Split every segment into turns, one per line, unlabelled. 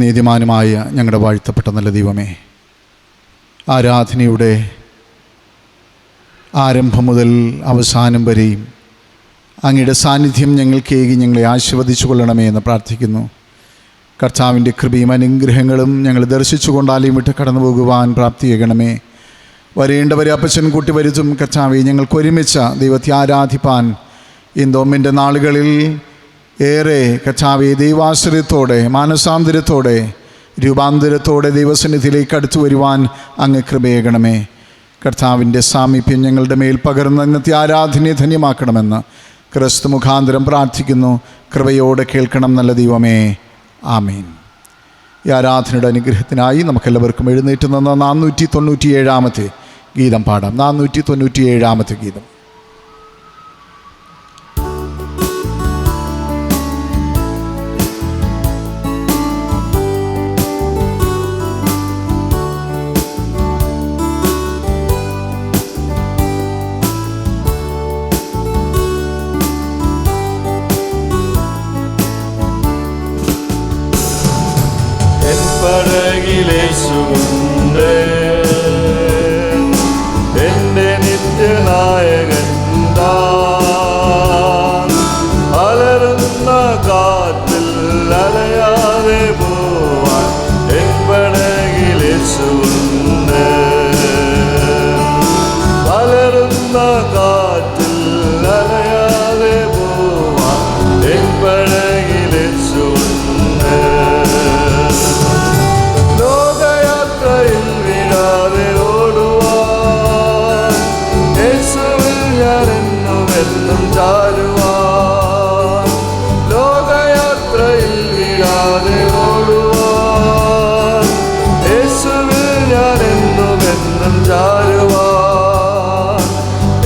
നീതിമാനുമായ ഞങ്ങളുടെ വാഴ്ത്തപ്പെട്ട നല്ല ദൈവമേ, ആരാധനയുടെ ആരംഭം മുതൽ അവസാനം വരെയും അങ്ങയുടെ സാന്നിധ്യം ഞങ്ങൾക്കേകി ഞങ്ങളെ ആശീർവദിച്ചു കൊള്ളണമേ എന്ന് പ്രാർത്ഥിക്കുന്നു. കർത്താവിൻ്റെ കൃപയും അനുഗ്രഹങ്ങളും ഞങ്ങൾ ദർശിച്ചുകൊണ്ടാലും വിട്ട് കടന്നു പോകുവാൻ പ്രാപ്തിയേകണമേ. വരേണ്ടവരെ അപ്പച്ചൻ കൂട്ടി വരുത്തും. കർത്താവെ, ഞങ്ങൾക്ക് ഒരുമിച്ച ദൈവത്തെ ആരാധിപ്പാൻ ഈ നോമ്പിൻ്റെ നാളുകളിൽ ഏറെ കർത്താവെ ദൈവാശ്രയത്തോടെ, മാനസാന്തരത്തോടെ, രൂപാന്തരത്തോടെ ദൈവസന്നിധിയിലേക്ക് അടുത്തു വരുവാൻ അങ്ങ് കൃപയേകണമേ. കർത്താവിൻ്റെ സാമീപ്യം ഞങ്ങളുടെ മേൽ പകർന്ന് ഇന്നത്തെ ആരാധനയെ ധന്യമാക്കണമെന്ന് ക്രിസ്തു മുഖാന്തരം പ്രാർത്ഥിക്കുന്നു. കൃപയോടെ കേൾക്കണം നല്ല ദൈവമേ, ആമേൻ. ഈ ആരാധനയുടെ അനുഗ്രഹത്തിനായി നമുക്കെല്ലാവർക്കും എഴുന്നേറ്റ് നിന്ന് 497 ഗീതം പാടാം. 497 ഗീതം.
യേശുവുണ്ട് എൻ്റെ നിത്യനായകൻ താൻ. അലറുന്ന കാറ്റിൽ അലയാതെ പോവാൻ എൻ പടകിൽ യേശുവുണ്ട്. അലറുന്ന കാറ്റിൽ അലയാതെ പോവാൻ എൻ പടകിൽ യേശുവുണ്ട്. ലോകയാത്രയിൽ വീഴാതെ ഓടുവാൻ യേശുവിൽ ഞാൻ എന്നുമെന്നും ചാരുവാൻ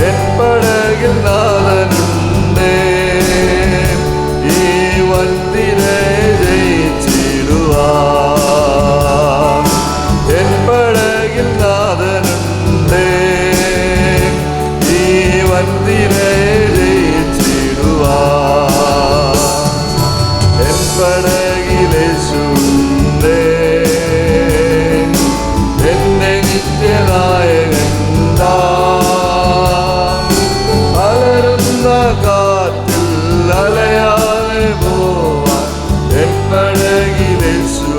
എൻ പടകിൽ നാഥനുണ്ടേ. ഈ വന്തിനെ ജയിച്ചിടുവാൻ എൻ പടകിൽ നാഥനുണ്ടേ. ഈ വന്തിനെ പടകിലേശുണ്ടേ എൻ്റെ നിത്യനായകൻ താൻ. അലറുന്ന കാറ്റിൽ അലയാതെ പോവാൻ എൻ പടകിലേശുണ്ടേ.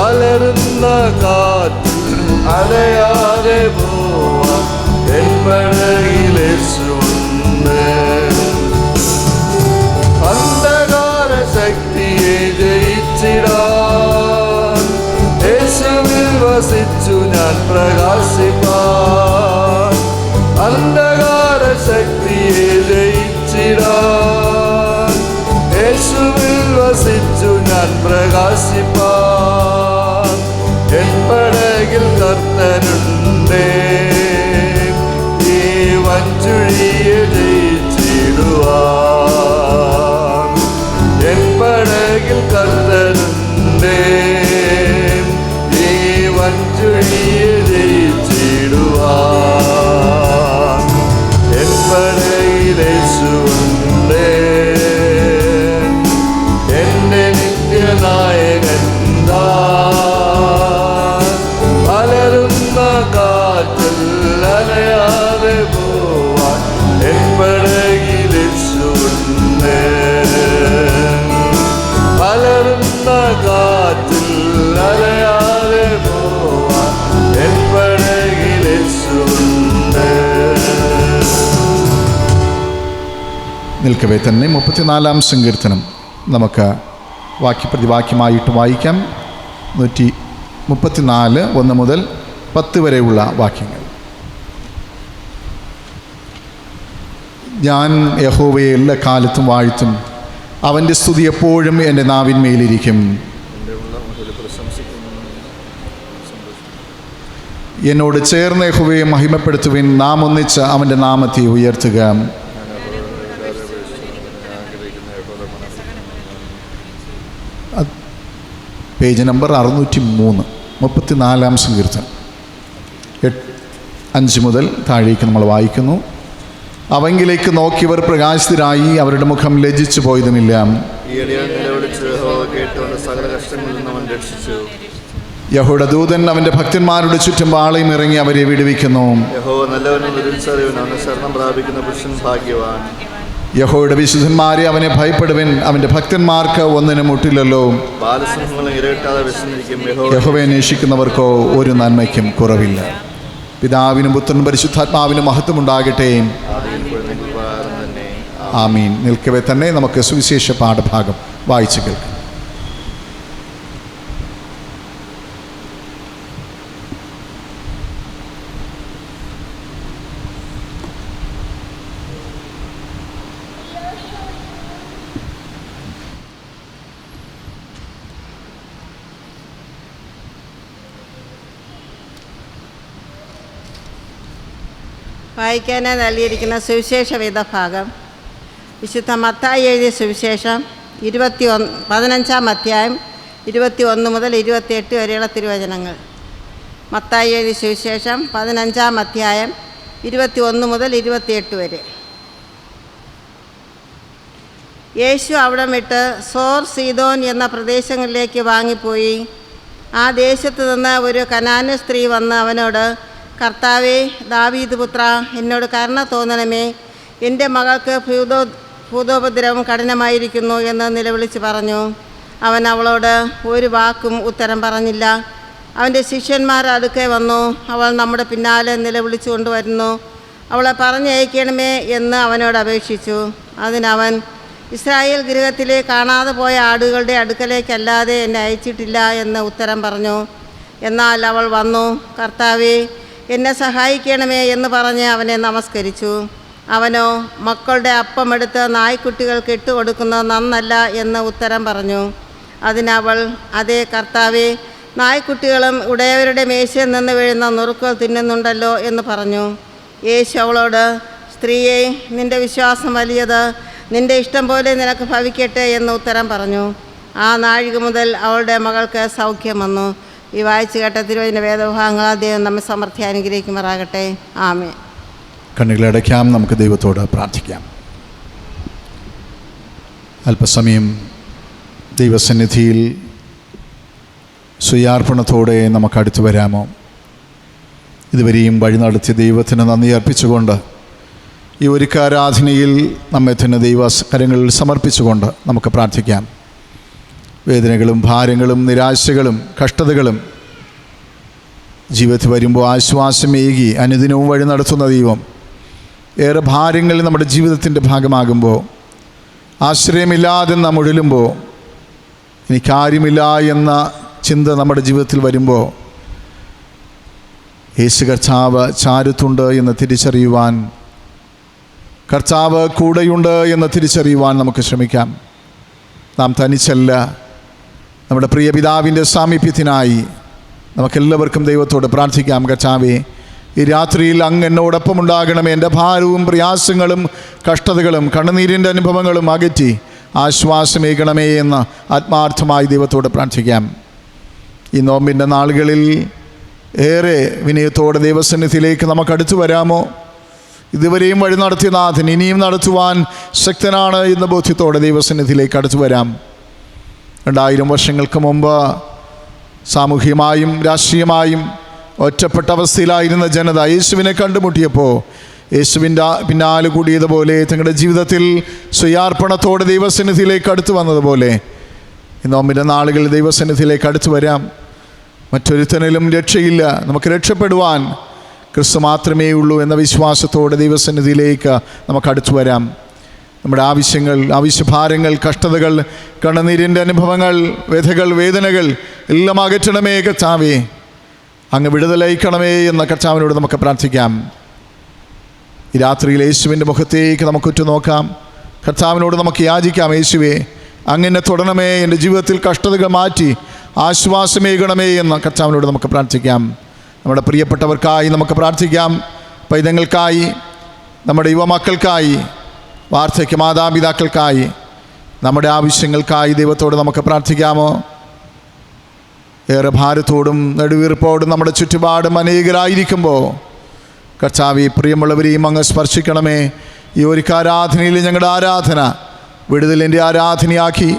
അലറുന്ന കാറ്റിൽ അലയാതെ പോവാൻ എൻ പടകിലേശുണ്ടേ. അന്ധകാര ശക്തിയെ ജയിച്ചിടാൻ യേശുവിൽ വസിച്ചു ഞാൻ പ്രകാശിപ്പാൻ. അന്ധകാര ശക്തിയെ ജയിച്ചിടാൻ യേശുവിൽ വസിച്ചു ഞാൻ പ്രകാശിപ്പാൻ. എൻ പടകിൽ കർത്തനുണ്ടേ. ഈ വഞ്ചുഴിയെ ജയിച്ചിടുവാൻ എൻ പടകിൽ കർത്തനുണ്ടേ. ഈ വഞ്ചുഴിയെ ജയിച്ചിടുവാൻ എൻ പടകിൽ യേശുവുണ്ടേ. എൻ്റെ നിത്യനായകൻ താൻ. അലറുന്ന കാറ്റിൽ അലയാതെ പോവാൻ എൻ പടകിൽ യേശുവുണ്ടേ. അലറുന്ന കാറ്റിൽ അലയാതെ പോവാൻ എൻ പടകിൽ യേശുവുണ്ടേ.
നിൽക്കവേ തന്നെ 34 സങ്കീർത്തനം നമുക്ക് വാക്യപ്രതിവാക്യമായിട്ട് വായിക്കാം. 134 1 മുതൽ 10 വരെയുള്ള വാക്യങ്ങൾ. ഞാൻ യഹോവയെ എല്ലാ കാലത്തും വാഴ്ത്തും. അവൻ്റെ സ്തുതി എപ്പോഴും എൻ്റെ നാവിന്മേലിരിക്കും. എന്നോട് ചേർന്ന് യഹോവയെ മഹിമപ്പെടുത്തുവിൻ. നാം ഒന്നിച്ച് അവൻ്റെ നാമത്തെ ഉയർത്തുക. പേജ് നമ്പർ 603, 34 സങ്കീർത്തനം. 5 മുതൽ താഴേക്ക് നമ്മൾ വായിക്കുന്നു. അവങ്കിലേക്ക് നോക്കിയവർ പ്രകാശിതരായി, അവരുടെ മുഖം ലജ്ജിച്ചു പോയതുമില്ല.
കേട്ടുകൊണ്ട് സകല കഷ്ടങ്ങളിൽ നിന്ന് അവൻ രക്ഷിച്ചു.
യഹോവയുടെ ദൂതൻ അവൻ്റെ ഭക്തന്മാരുടെ ചുറ്റും പാളയം ഇറങ്ങി അവരെ വിടുവിക്കുന്നു.
യഹോവ നല്ലവനും തിരിച്ചറിവൻ, അവന് ശരണം പ്രാപിക്കുന്ന പുരുഷൻ ഭാഗ്യവാൻ.
യഹോവയുടെ വിശുദ്ധന്മാരെ അവനെ ഭയപ്പെടുവിൻ, അവൻ്റെ ഭക്തന്മാർക്ക് ഒന്നിനും മുട്ടില്ലല്ലോ.
ബാലസിംഹങ്ങളും ഇരട്ടാതെ വിശന്നിരിക്കും.
യഹോവയെ അന്വേഷിക്കുന്നവർക്കോ ഒരു നന്മയ്ക്കും കുറവില്ല. പിതാവിനും പുത്രനും പരിശുദ്ധാത്മാവിനും മഹത്വമുണ്ടാകട്ടെ. ആമീൻ. നിൽക്കവേ തന്നെ നമുക്ക് സുവിശേഷ പാഠഭാഗം വായിച്ചു കേൾക്കാം.
വായിക്കാനായി നൽകിയിരിക്കുന്ന സുവിശേഷ വേദഭാഗം വിശുദ്ധ മത്തായി എഴുതിയ സുവിശേഷം 15-ാം അധ്യായം 21 മുതൽ 28 വരെയുള്ള തിരുവചനങ്ങൾ. മത്തായി എഴുതിയ സുവിശേഷം 15-ാം അധ്യായം 21 മുതൽ 28 വരെ. യേശു അവിടം വിട്ട് സോർ സീദോൻ എന്ന പ്രദേശങ്ങളിലേക്ക് വാങ്ങിപ്പോയി. ആ ദേശത്തു നിന്ന് ഒരു കനാന്യ സ്ത്രീ വന്ന് അവനോട്, കർത്താവേ, ദാവീദ് പുത്ര, എന്നോട് കരുണ തോന്നണമേ, എൻ്റെ മകൾക്ക് ഭൂതോപദ്രവം കഠിനമായിരിക്കുന്നു എന്ന് നിലവിളിച്ച് പറഞ്ഞു. അവൻ അവളോട് ഒരു വാക്കും ഉത്തരം പറഞ്ഞില്ല. അവൻ്റെ ശിഷ്യന്മാർ അടുക്കെ വന്നു. അവൾ നമ്മുടെ പിന്നാലെ നിലവിളിച്ചു കൊണ്ടുവരുന്നു, അവളെ പറഞ്ഞയക്കണമേ എന്ന് അവനോട് അപേക്ഷിച്ചു. അതിനവൻ, ഇസ്രായേൽ ഗൃഹത്തിലെ കാണാതെ പോയ ആടുകളുടെ അടുക്കലേക്കല്ലാതെ എന്നെ അയച്ചിട്ടില്ല എന്ന് ഉത്തരം പറഞ്ഞു. എന്നാൽ അവൾ വന്നു, കർത്താവേ, എന്നെ സഹായിക്കണമേ എന്ന് പറഞ്ഞ് അവനെ നമസ്കരിച്ചു. അവനോ മക്കളുടെ അപ്പമെടുത്ത് നായ്ക്കുട്ടികൾക്ക് ഇട്ടുകൊടുക്കുന്നത് നന്നല്ല എന്ന് ഉത്തരം പറഞ്ഞു. അതിനവൾ, അതേ കർത്താവേ, നായ്ക്കുട്ടികളും ഉടയവരുടെ മേശയിൽ നിന്ന് വീഴുന്ന നുറുക്കുകൾ തിന്നുന്നുണ്ടല്ലോ എന്ന് പറഞ്ഞു. യേശു അവളോട്, സ്ത്രീയെ, നിൻ്റെ വിശ്വാസം വലിയത്, നിൻ്റെ ഇഷ്ടം പോലെ നിനക്ക് ഭവിക്കട്ടെ എന്ന് ഉത്തരം പറഞ്ഞു. ആ നാഴിക മുതൽ അവളുടെ മകൾക്ക് സൗഖ്യം വന്നു. ഈ വായിച്ചു കേട്ട തിരുവചന വേദഭാഗങ്ങൾ ദൈവം നമ്മെ സമൃദ്ധി അനുഗ്രഹിക്കുമാറാകട്ടെ. ആമേൻ.
കണ്ണുകളടയ്ക്കാം, നമുക്ക് ദൈവത്തോട് പ്രാർത്ഥിക്കാം. അല്പസമയം ദൈവസന്നിധിയിൽ സ്വയാർപ്പണത്തോടെ നമുക്ക് അടുത്തു വരാമോ? ഇതുവരെയും വഴി നടത്തിയ ദൈവത്തിന് നന്ദി അർപ്പിച്ചുകൊണ്ട് ഈ ഒരുക്കാരാധനയിൽ നമ്മെ തന്നെ ദൈവകരങ്ങളിൽ സമർപ്പിച്ചുകൊണ്ട് നമുക്ക് പ്രാർത്ഥിക്കാം. വേദനകളും ഭാരങ്ങളും നിരാശകളും കഷ്ടതകളും ജീവിതത്തിൽ വരുമ്പോൾ ആശ്വാസമേകി അനുദിനവും വഴി നടത്തുന്ന ദൈവം, ഏറെ ഭാരങ്ങൾ നമ്മുടെ ജീവിതത്തിൻ്റെ ഭാഗമാകുമ്പോൾ, ആശ്രയമില്ലാതെ നാം ഉഴലുമ്പോൾ, ഇനി കാര്യമില്ല എന്ന ചിന്ത നമ്മുടെ ജീവിതത്തിൽ വരുമ്പോൾ, യേശു കർത്താവ് ചാരത്തുണ്ട് എന്ന് തിരിച്ചറിയുവാൻ, കർത്താവ് കൂടെയുണ്ട് എന്ന് തിരിച്ചറിയുവാൻ നമുക്ക് ശ്രമിക്കാം. നാം തനിച്ചല്ല. നമ്മുടെ പ്രിയ പിതാവിൻ്റെ സാമീപ്യത്തിനായി നമുക്കെല്ലാവർക്കും ദൈവത്തോട് പ്രാർത്ഥിക്കാം. കർത്താവേ, ഈ രാത്രിയിൽ അങ്ങ് എന്നോടൊപ്പം ഉണ്ടാകണമേ. എൻ്റെ ഭാരവും പ്രയാസങ്ങളും കഷ്ടതകളും കണ്ണുനീരിൻ്റെ അനുഭവങ്ങളും അകറ്റി ആശ്വാസമേകണമേ എന്ന് ആത്മാർത്ഥമായി ദൈവത്തോട് പ്രാർത്ഥിക്കാം. ഈ നോമ്പിൻ്റെ നാളുകളിൽ ഏറെ വിനയത്തോടെ ദൈവസന്നിധിയിലേക്ക് നമുക്ക് അടുത്തു വരാമോ? ഇതുവരെയും വഴി നടത്തിയ നാഥൻ ഇനിയും നടത്തുവാൻ ശക്തനാണ് എന്ന ബോധ്യത്തോടെ ദൈവസന്നിധിയിലേക്ക് അടുത്തു വരാം. 2000 വർഷങ്ങൾക്ക് മുമ്പ് സാമൂഹികമായും രാഷ്ട്രീയമായും ഒറ്റപ്പെട്ട അവസ്ഥയിലായിരുന്ന ജനത യേശുവിനെ കണ്ടുമുട്ടിയപ്പോൾ യേശുവിൻ്റെ പിന്നാലെ കൂടിയതുപോലെ തങ്ങളുടെ ജീവിതത്തിൽ സ്വയാർപ്പണത്തോടെ ദൈവസന്നിധിയിലേക്ക് അടുത്തു വന്നതുപോലെ ഈ നോമ്പിൻ്റെ നാളുകളിൽ ദൈവസന്നിധിയിലേക്ക് അടുത്തു വരാം. മറ്റൊരുത്തനിലും രക്ഷയില്ല. നമുക്ക് രക്ഷപ്പെടുവാൻ ക്രിസ്തു മാത്രമേ ഉള്ളൂ എന്ന വിശ്വാസത്തോടെ ദൈവസന്നിധിയിലേക്ക് നമുക്ക് അടുത്തു വരാം. നമ്മുടെ ആവശ്യങ്ങൾ, ആവശ്യഭാരങ്ങൾ, കഷ്ടതകൾ, കണ്ണുനീരിൻ്റെ അനുഭവങ്ങൾ, വ്യഥകൾ, വേദനകൾ എല്ലാം അകറ്റണമേ കർത്താവേ, അങ്ങ് വിടുതലയക്കണമേ എന്ന കർത്താവിനോട് നമുക്ക് പ്രാർത്ഥിക്കാം. ഈ രാത്രിയിൽ യേശുവിൻ്റെ മുഖത്തേക്ക് നമുക്ക് ഉറ്റുനോക്കാം. കർത്താവിനോട് നമുക്ക് യാചിക്കാം, യേശുവേ, അങ്ങനെ തൊടണമേ, എൻ്റെ ജീവിതത്തിൽ കഷ്ടതകൾ മാറ്റി ആശ്വാസമേകണമേ എന്ന കർത്താവിനോട് നമുക്ക് പ്രാർത്ഥിക്കാം. നമ്മുടെ പ്രിയപ്പെട്ടവർക്കായി നമുക്ക് പ്രാർത്ഥിക്കാം. പൈതങ്ങൾക്കായി, നമ്മുടെ യുവമക്കൾക്കായി, വാർദ്ധക്യ മാതാപിതാക്കൾക്കായി, നമ്മുടെ ആവശ്യങ്ങൾക്കായി ദൈവത്തോട് നമുക്ക് പ്രാർത്ഥിക്കാമോ? ഏറെ ഭാരത്തോടും നെടുവീർപ്പോടും നമ്മുടെ ചുറ്റുപാടും അനേകരായിരിക്കുമ്പോൾ കർത്താവേ, പ്രിയമുള്ളവരെയും അങ്ങ് സ്പർശിക്കണമേ. ഈ ഒരുക്കാരാധനയിൽ ഞങ്ങളുടെ ആരാധന വിടുതലിൻ്റെ ആരാധനയാക്കി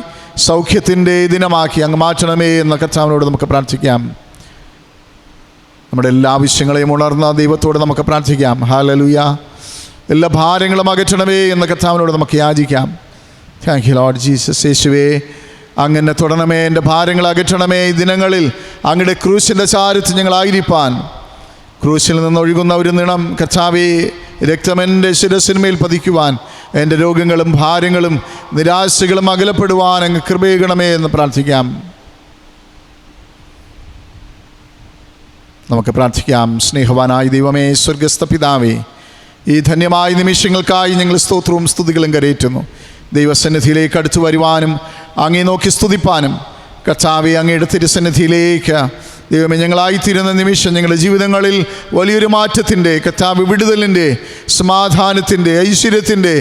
സൗഖ്യത്തിൻ്റെ ദിനമാക്കി അങ്ങ് മാറ്റണമേ എന്ന കർത്താവിനോട് നമുക്ക് പ്രാർത്ഥിക്കാം. നമ്മുടെ എല്ലാ ആവശ്യങ്ങളെയും ഉണർന്ന ദൈവത്തോട് നമുക്ക് പ്രാർത്ഥിക്കാം. ഹല്ലേലൂയ. എല്ലാ ഭാരങ്ങളും അകറ്റണമേ എന്ന കർത്താവിനോട് നമുക്ക് യാചിക്കാം. Thank you lord Jesus. യേശുവേ, അങ്ങനെ തൊടണമേ, എൻ്റെ ഭാരങ്ങൾ അകറ്റണമേ. ഈ ദിനങ്ങളിൽ അങ്ങയുടെ ക്രൂശിൻ്റെ ചാരത്ത് ഞങ്ങളായിരിക്കാൻ, ക്രൂശിൽ നിന്നൊഴുകുന്ന ഒരു നിണം കർത്താവേ, രക്തമെൻ്റെ ശിരസിന്മേൽ പതിക്കുവാൻ, എൻ്റെ രോഗങ്ങളും ഭാരങ്ങളും നിരാശകളും അകലപ്പെടുവാൻ അങ്ങ് കൃപയേകണമേ എന്ന് പ്രാർത്ഥിക്കാം. നമുക്ക് പ്രാർത്ഥിക്കാം. സ്നേഹവാനായ ദൈവമേ, സ്വർഗസ്ഥ പിതാവേ, ഈ ധന്യമായ നിമിഷങ്ങൾക്കായി ഞങ്ങൾ സ്തോത്രവും സ്തുതികളും കരയേറ്റുന്നു. ദൈവസന്നിധിയിലേക്ക് അടുത്തു വരുവാനും അങ്ങേ നോക്കി സ്തുതിപ്പാനും കർത്താവേ, അങ്ങയുടെ തിരുസന്നിധിയിലേക്ക് ദൈവമേ ഞങ്ങളായിത്തീരുന്ന നിമിഷം ഞങ്ങളുടെ ജീവിതങ്ങളിൽ വലിയൊരു മാറ്റത്തിൻ്റെ, കർത്താവ് വിടുതലിൻ്റെ, സമാധാനത്തിൻ്റെ, ഐശ്വര്യത്തിൻ്റെ,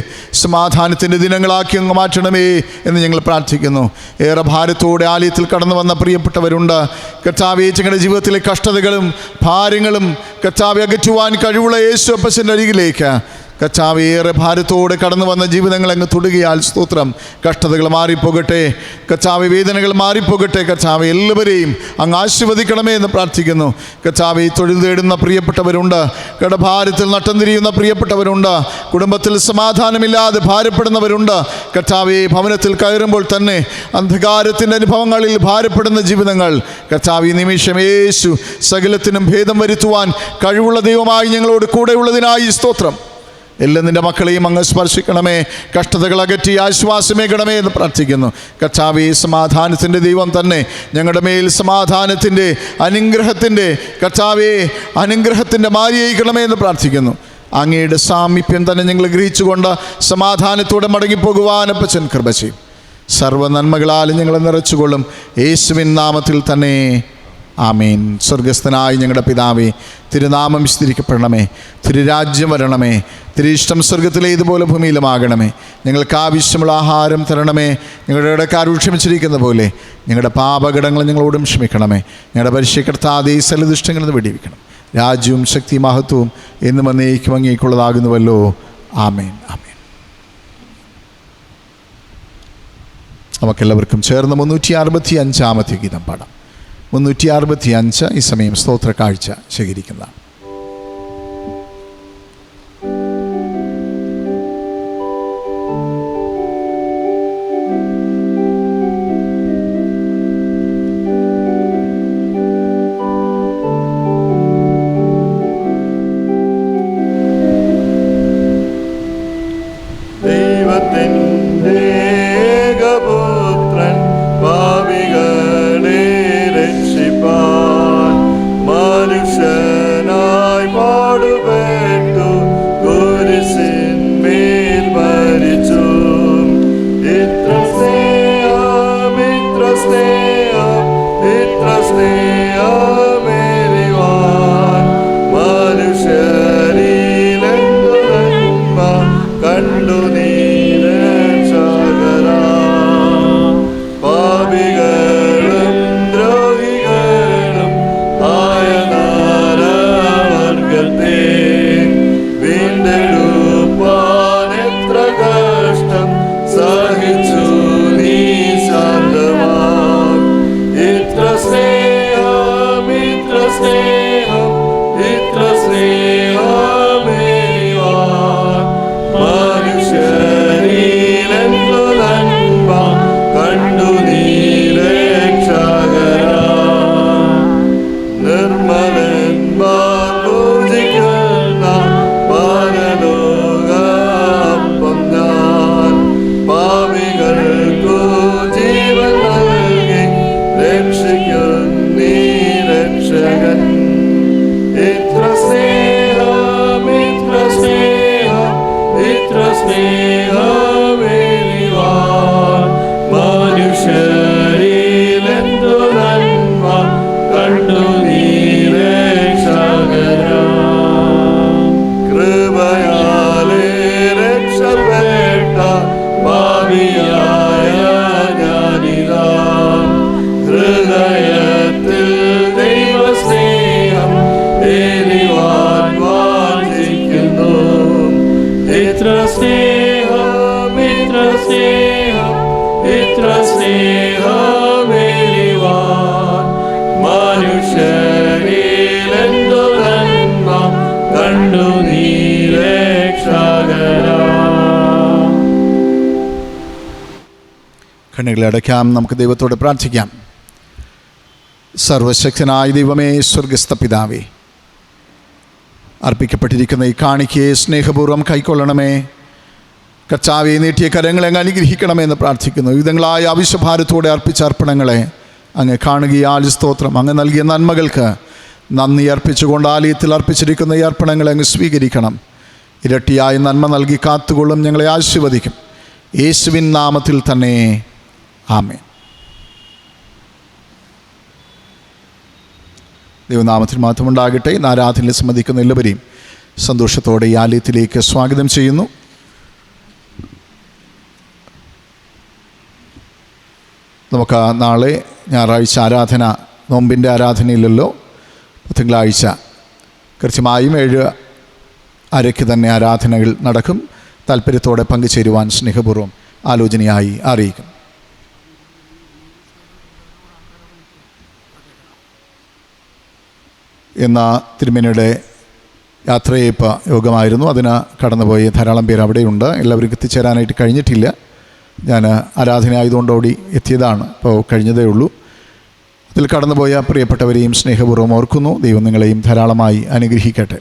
സമാധാനത്തിൻ്റെ ദിനങ്ങളാക്കി അങ്ങ് മാറ്റണമേ എന്ന് ഞങ്ങൾ പ്രാർത്ഥിക്കുന്നു. ഏറെ ഭാരത്തോടെ ആലയത്തിൽ കടന്നു വന്ന പ്രിയപ്പെട്ടവരുണ്ട്. കർത്താവേ, ഞങ്ങളുടെ ജീവിതത്തിലെ കഷ്ടതകളും ഭാരങ്ങളും കർത്താവെ അകറ്റുവാൻ കഴിവുള്ള യേശു അപ്പച്ചൻ്റെ അരികിലേക്ക് കർത്താവേ, ഏറെ ഭാരത്തോടെ കടന്നു വന്ന ജീവിതങ്ങൾ അങ്ങ് തൊടുകയാൽ സ്തോത്രം. കഷ്ടതകൾ മാറിപ്പോകട്ടെ കർത്താവേ, വേദനകൾ മാറിപ്പോകട്ടെ കർത്താവേ, എല്ലാവരെയും അങ്ങ് ആശീർവദിക്കണമേ എന്ന് പ്രാർത്ഥിക്കുന്നു. കർത്താവേ, തൊഴിൽ തേടുന്ന പ്രിയപ്പെട്ടവരുണ്ട്, കടഭാരത്തിൽ നട്ടം തിരിയുന്ന പ്രിയപ്പെട്ടവരുണ്ട്, കുടുംബത്തിൽ സമാധാനമില്ലാതെ ഭാരപ്പെടുന്നവരുണ്ട്. കർത്താവേ, ഭവനത്തിൽ കയറുമ്പോൾ തന്നെ അന്ധകാരത്തിൻ്റെ അനുഭവങ്ങളിൽ ഭാരപ്പെടുന്ന ജീവിതങ്ങൾ കർത്താവേ, നിമിഷം യേശു സകലത്തിനും ഭേദം വരുത്തുവാൻ കഴിവുള്ള ദൈവമായി ഞങ്ങളോട് കൂടെയുള്ളതിനായി സ്തോത്രം. എല്ലാം നിൻ്റെ മക്കളെയും അങ്ങ് സ്പർശിക്കണമേ, കഷ്ടതകൾ അകറ്റി ആശ്വാസമേകണമേ എന്ന് പ്രാർത്ഥിക്കുന്നു. കർത്താവേ, സമാധാനത്തിൻ്റെ ദൈവം തന്നെ ഞങ്ങളുടെ മേൽ സമാധാനത്തിൻ്റെ അനുഗ്രഹത്തിൻ്റെ കർത്താവേ, അനുഗ്രഹത്തിൻ്റെ മാരിയയിക്കണമേ എന്ന് പ്രാർത്ഥിക്കുന്നു. അങ്ങയുടെ സാമീപ്യം തന്നെ ഞങ്ങൾ ഗ്രഹിച്ചുകൊണ്ട് സമാധാനത്തോടെ മടങ്ങിപ്പോകുവാൻ അപ്പച്ചൻ കൃപ ചെയ്യും. സർവ്വ നന്മകളാലും ഞങ്ങളെ നിറച്ചുകൊള്ളും. യേശുവിൻ നാമത്തിൽ തന്നെ ആമേൻ. സ്വർഗസ്ഥനായ ഞങ്ങളുടെ പിതാവേ, തിരുനാമം വിസ്തരിക്കപ്പെടണമേ, തിരുരാജ്യം വരണമേ, തിരുയിഷ്ടം സ്വർഗത്തിലെ ഇതുപോലെ ഭൂമിയിലുമാകണമേ. ഞങ്ങൾക്ക് ആവശ്യമുള്ള ആഹാരം തരണമേ. ഞങ്ങളുടെ ഇടക്കാരോട് ക്ഷമിച്ചിരിക്കുന്ന പോലെ ഞങ്ങളുടെ പാപകടങ്ങൾ ഞങ്ങളോടും ക്ഷമിക്കണമേ. ഞങ്ങളുടെ പരിശീകർത്താതെ സകലദുഷ്ടങ്ങളിൽ നിന്ന് വെടിവെക്കണം. രാജ്യവും ശക്തി മഹത്വവും എന്നും എന്നേക്കും അങ്ങേക്കുള്ളതാകുന്നുവല്ലോ. ആമേൻ. ആമേൻ. നമുക്കെല്ലാവർക്കും ചേർന്ന് 365 ഗീതം പാടാം. 365 ഈ സമയം സ്തോത്ര കാഴ്ച ശേഖരിക്കുന്നതാണ്.
Mitra സ്നേഹമേലിവാൻ മനുഷ്യരിലെന്തു നന്മ കണ്ടു നീ രക്ഷകനാ.
കണ്ണുകളെ അടയ്ക്കാം, നമുക്ക് ദൈവത്തോട് പ്രാർത്ഥിക്കാം. സർവശക്തനായ ദൈവമേ, സ്വർഗസ്ഥ പിതാവേ, അർപ്പിക്കപ്പെട്ടിരിക്കുന്ന ഈ കാണിക്കയെ സ്നേഹപൂർവ്വം കൈക്കൊള്ളണമേ. കർത്താവെ, നീട്ടിയ കരങ്ങളെ അങ്ങ് അനുഗ്രഹിക്കണമേ എന്ന് പ്രാർത്ഥിക്കുന്നു. വിവിധങ്ങളായ ആവശ്യഭാരത്തോടെ അർപ്പിച്ച അർപ്പണങ്ങളെ അങ്ങ് കാണുകയാൽ സ്തോത്രം. അങ്ങ് നൽകിയ നന്മകൾക്ക് നന്ദി അർപ്പിച്ചുകൊണ്ട് ആലയത്തിൽ അർപ്പിച്ചിരിക്കുന്ന ഈ അർപ്പണങ്ങളെ അങ്ങ് സ്വീകരിക്കണം. ഇരട്ടിയായ നന്മ നൽകി കാത്തുകൊള്ളും, ഞങ്ങളെ ആശീർവദിക്കും. യേശുവിൻ നാമത്തിൽ തന്നെ ആമേൻ. ദൈവനാമത്തിൽ മാത്രമുണ്ടാകട്ടെ. ഇന്ന് ആരാധനയിൽ സംബന്ധിക്കുന്ന എല്ലാവരെയും സന്തോഷത്തോടെ ഈ ആലയത്തിലേക്ക് സ്വാഗതം ചെയ്യുന്നു. നമുക്ക് നാളെ ഞായറാഴ്ച ആരാധന, നോമ്പിൻ്റെ ആരാധനയില്ലല്ലോ. തിങ്കളാഴ്ച കൃത്യമായും 7:30 തന്നെ ആരാധനകൾ നടക്കും. താല്പര്യത്തോടെ പങ്കുചേരുവാൻ സ്നേഹപൂർവ്വം ആലോചനയായി അറിയിക്കും. എന്ന തിരുമേനിയുടെ യാത്രയയപ്പ് യോഗമായിരുന്നു. അതിന് കടന്നുപോയി ധാരാളം പേർ അവിടെയുണ്ട്. എല്ലാവർക്കും എത്തിച്ചേരാനായിട്ട് കഴിഞ്ഞിട്ടില്ല. ഞാൻ ആരാധന ആയതുകൊണ്ട് ഓടി എത്തിയതാണ്, ഇപ്പോൾ കഴിഞ്ഞതേ ഉള്ളൂ. അതിൽ കടന്നുപോയ പ്രിയപ്പെട്ടവരെയും സ്നേഹപൂർവ്വം ഓർക്കുന്നു. ദൈവം നിങ്ങളെയും ധാരാളമായി അനുഗ്രഹിക്കട്ടെ.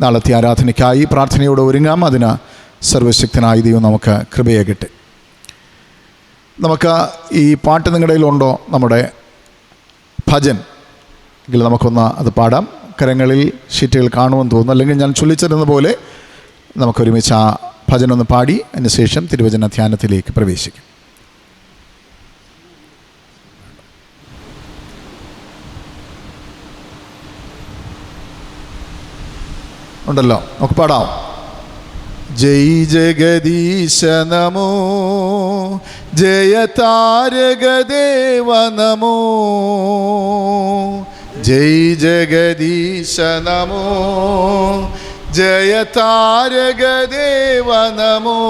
നാളത്തെ ആരാധനയ്ക്കായി പ്രാർത്ഥനയോടെ ഒരുങ്ങാം. അതിന് സർവശക്തനായ ദൈവം നമുക്ക് കൃപയാകട്ടെ. നമുക്ക് ഈ പാട്ട് നിങ്ങളുടെ കയ്യിലുണ്ടോ? നമ്മുടെ ഭജൻ എങ്കിൽ നമുക്കൊന്ന് അത് പാടാം. കരങ്ങളിൽ ഷീറ്റുകൾ കാണുമെന്ന് തോന്നുന്നു. അല്ലെങ്കിൽ ഞാൻ ചൊല്ലിച്ചിരുന്ന പോലെ നമുക്കൊരുമിച്ച് ആ ഭജനൊന്ന് പാടി അതിന് ശേഷം തിരുവചന ധ്യാനത്തിലേക്ക് പ്രവേശിക്കും. ഉണ്ടല്ലോ, നമുക്ക് പാടാം. ജയ് ജഗദീശ നമോ, ജയ താരകദേവ നമോ. ജയ് ജഗദീശ നമോ, ജയ താരകദേവ നമോ.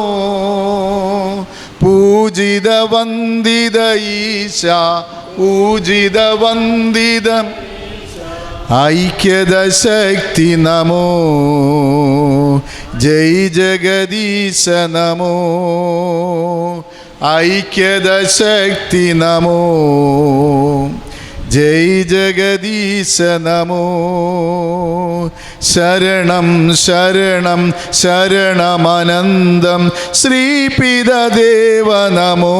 പൂജിത വന്ദിത ഈശ, പൂജിത വന്ദിത ഐക്യത ശക്തി നമോ. ജയ് ജഗദീശ നമോ, ഐക്യത ശക്തി നമോ. ജയ് ജഗദീശ നമോ. ശരണം ശരണം ശരണമനന്തം ശ്രീപിതദേവ നമോ.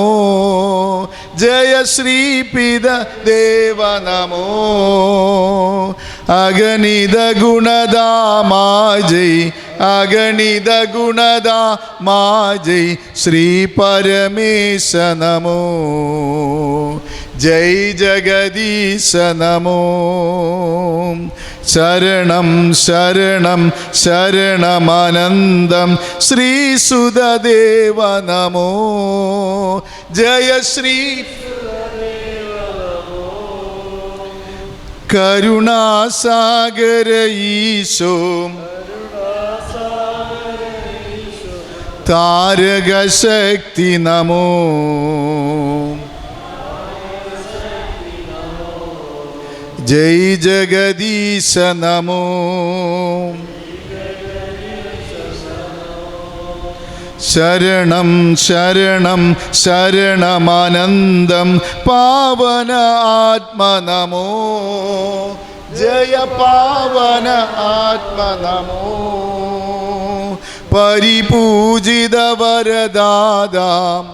ജയ ശ്രീപിതദേവ നമോ. അഗണിത ഗുണദാമാജയ്, അഗണിത ഗുണദാമാജയ് ശ്രീ പരമേശ നമോ. ജയ് ജഗദീശ നമോ. ശരണം ശരണം ശരണമനന്തം ശ്രീസുതദേവ നമോ. ജയ ശ്രീ കരുണാസാഗര ഈശോ, താരകശക്തി നമോ. ജയ് ജഗദീശ നമോ. ശരണം ശരണം ശരണമനന്തം പാവന ആത്മ നമോ. ജയ പാവന ആത്മ നമോ. പരിപൂജിത വരദാതാം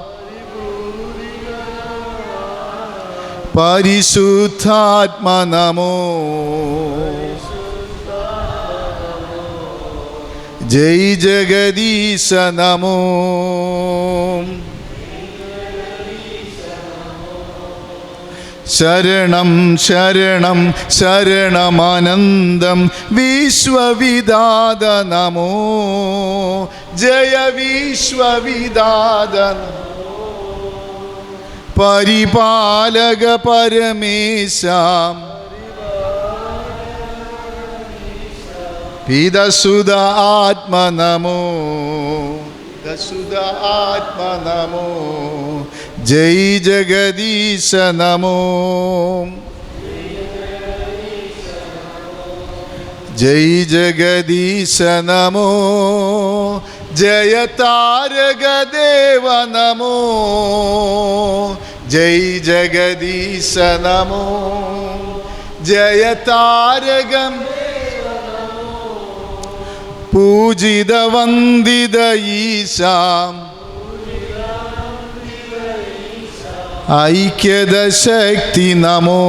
പരിശുദ്ധാത്മ നമോ. ജയ് ജഗദീശ നമോ. ശരണം ശരണം ശരണമനന്തം വിശ്വവിദാത നമോ. ജയ വിശ്വവിദാത പരിപാലക പരമേശാം പിതസുത ആത്മ നമോ. പ്രസുത ആത്മനമോ ജയ് ജഗദീശ നമോ ജയ് ജഗദീശ നമോ ജയ താരക ദേവ നമോ ജയ് ജഗദീശ നമോ ജയ താരകം പൂജിത വന്ദിത ഈശാം ഐക്യത ശക്തി നമോ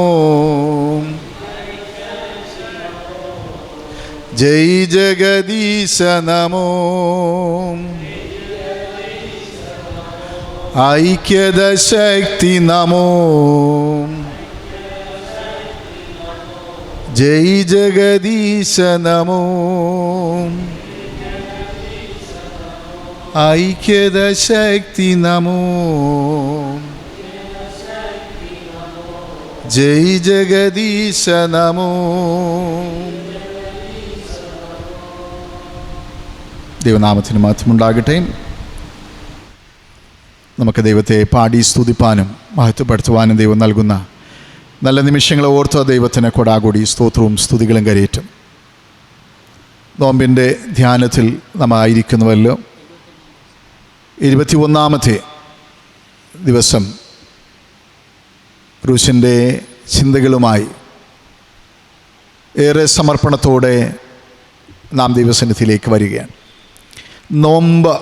ജയ് ജഗദീശ നമോ ഐക്യത ശക്തി നമോ ജയ് ജഗദീശ നമോ ഐക്യത ശക്തി നമോ ജയ് ജഗദീശ നമോ. ദൈവനാമത്തിന് മഹത്വമുണ്ടാകട്ടെ. നമുക്ക് ദൈവത്തെ പാടി സ്തുതിപ്പാനും മഹത്വപ്പെടുത്തുവാനും ദൈവം നൽകുന്ന നല്ല നിമിഷങ്ങളെ ഓർത്ത് ദൈവത്തിന് കൊടാകൂടി സ്തോത്രവും സ്തുതികളും കരയേറ്റും. നോമ്പിൻ്റെ ധ്യാനത്തിൽ നാം ആയിരിക്കുന്നുവല്ലോ. 21-ാമത്തെ ദിവസം ക്രൂശിൻ്റെ ചിന്തകളുമായി ഏറെ സമർപ്പണത്തോടെ നാം ദൈവസന്നിധിയിലേക്ക് വരികയാണ്. നോമ്പ്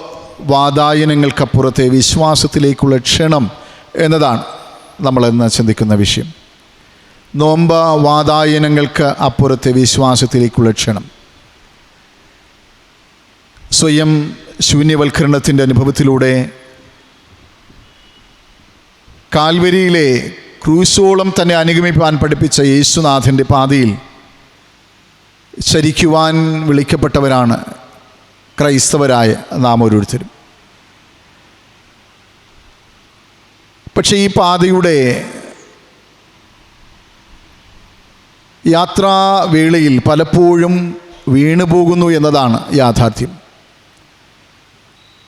വാതായനങ്ങൾക്കപ്പുറത്തെ വിശ്വാസത്തിലേക്കുള്ള ക്ഷണം എന്നതാണ് നമ്മളിന്ന് ചിന്തിക്കുന്ന വിഷയം. നോമ്പ് വാതായനങ്ങൾക്ക് അപ്പുറത്തെ വിശ്വാസത്തിലേക്കുള്ള ക്ഷണം. സ്വയം ശൂന്യവൽക്കരണത്തിൻ്റെ അനുഭവത്തിലൂടെ കാൽവരിയിലെ ക്രൂശോളം തന്നെ അനുഗമിപ്പാൻ പഠിപ്പിച്ച യേശുനാഥൻ്റെ പാതയിൽ ചരിക്കുവാൻ വിളിക്കപ്പെട്ടവരാണ് ക്രൈസ്തവരായ നാം ഓരോരുത്തരും. പക്ഷേ ഈ പാതയുടെ യാത്രാവേളയിൽ പലപ്പോഴും വീണുപോകുന്നു എന്നതാണ് യാഥാർത്ഥ്യം.